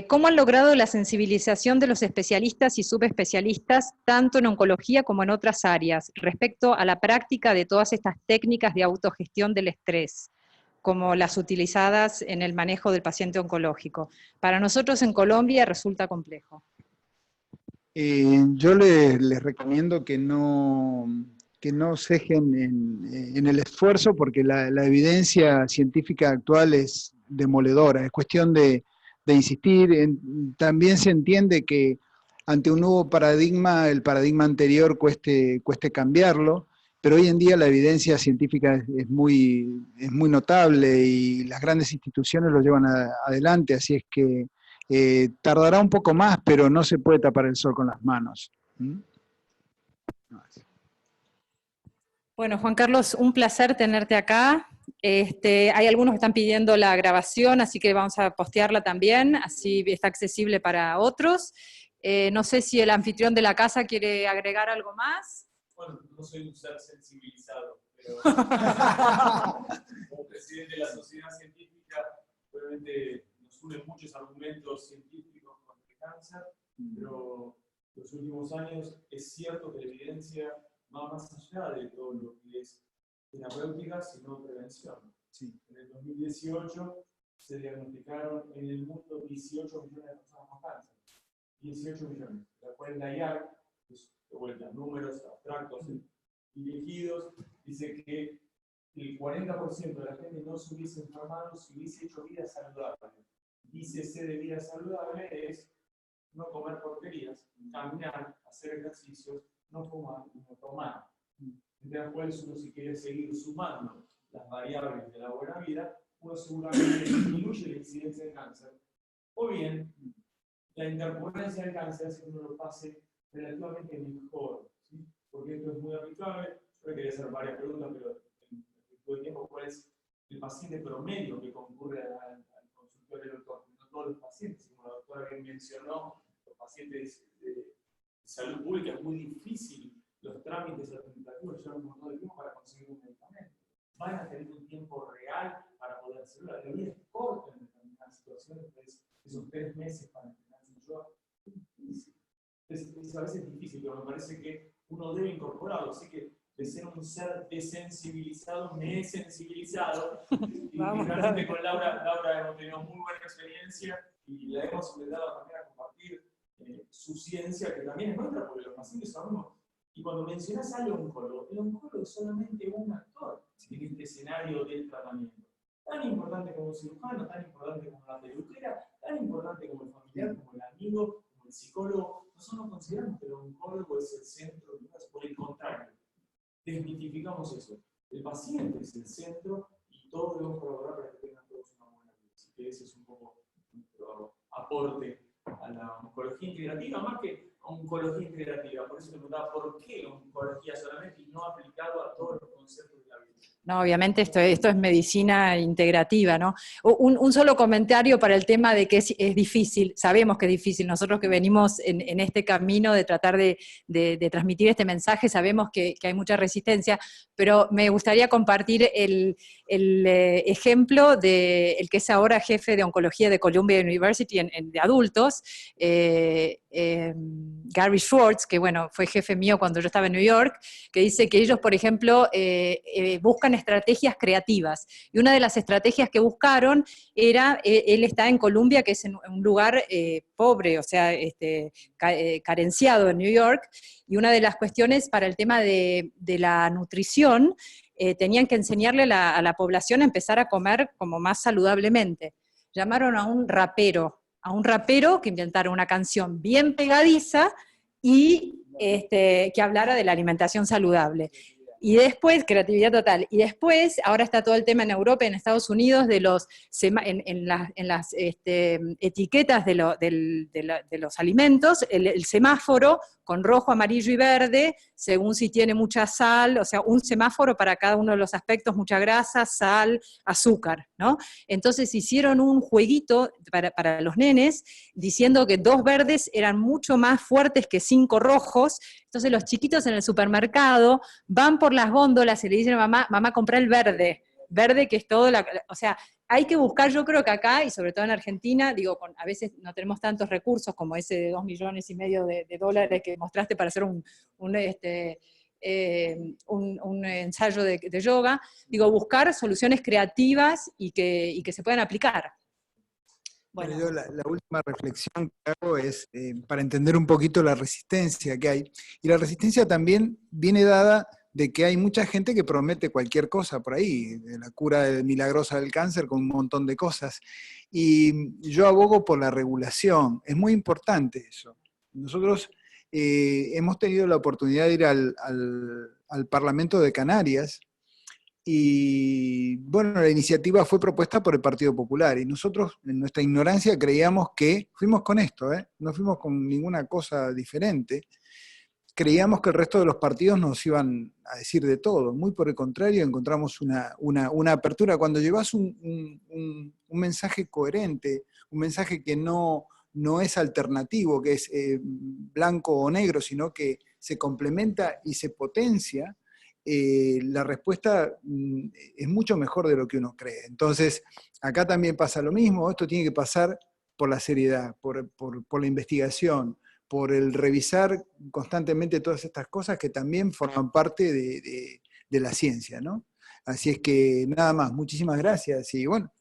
¿Cómo han logrado la sensibilización de los especialistas y subespecialistas, tanto en oncología como en otras áreas, respecto a la práctica de todas estas técnicas de autogestión del estrés, como las utilizadas en el manejo del paciente oncológico? Para nosotros en Colombia resulta complejo. Yo les recomiendo que no cejen en el esfuerzo, porque la evidencia científica actual es demoledora. Es cuestión de insistir. También se entiende que ante un nuevo paradigma, el paradigma anterior cueste cambiarlo, pero hoy en día la evidencia científica es muy notable, y las grandes instituciones lo llevan adelante, así es que tardará un poco más, pero no se puede tapar el sol con las manos. Bueno, Juan Carlos, un placer tenerte acá. Hay algunos que están pidiendo la grabación, así que vamos a postearla también, así está accesible para otros. No sé si el anfitrión de la casa quiere agregar algo más. Bueno, no soy un ser sensibilizado, pero como presidente de la sociedad científica, obviamente nos unen muchos argumentos científicos contra el cáncer, pero en los últimos años es cierto que la evidencia va más allá de todo lo que es terapéutica, sino prevención. Sí. En el 2018 se diagnosticaron en el mundo 18 millones de personas con cáncer. 18 millones. La cual la IARC, de vuelta, números abstractos y elegidos, dice que el 40% de la gente no se hubiese enfermado si hubiese hecho vida saludable. Dícese de vida saludable es no comer porquerías, caminar, hacer ejercicios, no fumar, no tomar. De las cuales uno, si quiere seguir sumando las variables de la buena vida, uno seguramente disminuye la incidencia de cáncer. O bien, la intercurrencia del cáncer hace que uno lo pase relativamente mejor, ¿sí? Porque esto es muy aplicable. Yo quería hacer varias preguntas, pero en el tiempo, ¿cuál es el paciente promedio que concurre al consultorio del doctor? No todos los pacientes, como la doctora bien mencionó, los pacientes de salud pública es muy difícil, los trámites administrativos llevan un montón de tiempo para conseguir un medicamento. Van a tener un tiempo real para poder hacerlo. La vida es corta en determinadas situaciones, esos 3 meses para entregarse yo. Es a veces difícil, pero me parece que uno debe incorporarlo. Así que de ser un ser desensibilizado, me he sensibilizado. Y realmente con Laura hemos tenido muy buena experiencia y la hemos intentado también a compartir su ciencia, que también es nuestra, porque los pacientes sabemos. Y cuando mencionas al oncólogo, el oncólogo es solamente un actor en este escenario del tratamiento. Tan importante como el cirujano, tan importante como la peluquera, tan importante como el familiar, como el amigo, como el psicólogo. Nosotros no consideramos que el oncólogo es el centro, por el contrario. Desmitificamos eso. el paciente es el centro y todos debemos colaborar para que tengan todos una buena vida. Así que ese es un poco nuestro aporte a la oncología integrativa, más que oncología integrativa. Por eso te preguntaba, ¿por qué oncología solamente y no aplicado a todos los conceptos de la vida? No, obviamente esto es medicina integrativa, ¿no? Un solo comentario para el tema de que es difícil, sabemos que es difícil, nosotros que venimos en este camino de tratar de transmitir este mensaje, sabemos que hay mucha resistencia, pero me gustaría compartir el ejemplo del que es ahora jefe de oncología de Columbia University de adultos, Gary Schwartz, que bueno, fue jefe mío cuando yo estaba en New York, que dice que ellos, por ejemplo, buscan estrategias creativas. Y una de las estrategias que buscaron era, él está en Columbia, que es en un lugar pobre, o sea, carenciado en New York, y una de las cuestiones para el tema de la nutrición, tenían que enseñarle a la población a empezar a comer como más saludablemente. Llamaron a un rapero que inventara una canción bien pegadiza y que hablara de la alimentación saludable. Y después, creatividad total. Y después, ahora está todo el tema en Europa y en Estados Unidos de en las etiquetas de los alimentos, el semáforo con rojo, amarillo y verde, según si tiene mucha sal, o sea, un semáforo para cada uno de los aspectos, mucha grasa, sal, azúcar, ¿no? Entonces hicieron un jueguito para los nenes, diciendo que 2 verdes eran mucho más fuertes que 5 rojos. Entonces los chiquitos en el supermercado van por las góndolas y le dicen a mamá, comprá el verde, que es todo, o sea, hay que buscar, yo creo que acá, y sobre todo en Argentina, digo, a veces no tenemos tantos recursos como ese de $2,5 millones de dólares que mostraste para hacer un ensayo de yoga, digo, buscar soluciones creativas y que se puedan aplicar. Bueno, yo la última reflexión que hago es para entender un poquito la resistencia que hay. Y la resistencia también viene dada de que hay mucha gente que promete cualquier cosa por ahí, de la cura milagrosa del cáncer con un montón de cosas. Y yo abogo por la regulación, es muy importante eso. Nosotros hemos tenido la oportunidad de ir al Parlamento de Canarias, y bueno, la iniciativa fue propuesta por el Partido Popular, y nosotros en nuestra ignorancia creíamos que, fuimos con esto, no fuimos con ninguna cosa diferente, creíamos que el resto de los partidos nos iban a decir de todo. Muy por el contrario, encontramos una apertura. Cuando llevas un mensaje coherente, un mensaje que no es alternativo, que es blanco o negro, sino que se complementa y se potencia, la respuesta es mucho mejor de lo que uno cree. Entonces, acá también pasa lo mismo. Esto tiene que pasar por la seriedad, por la investigación, por el revisar constantemente todas estas cosas que también forman parte de la ciencia, ¿no? Así es que nada más, muchísimas gracias y bueno.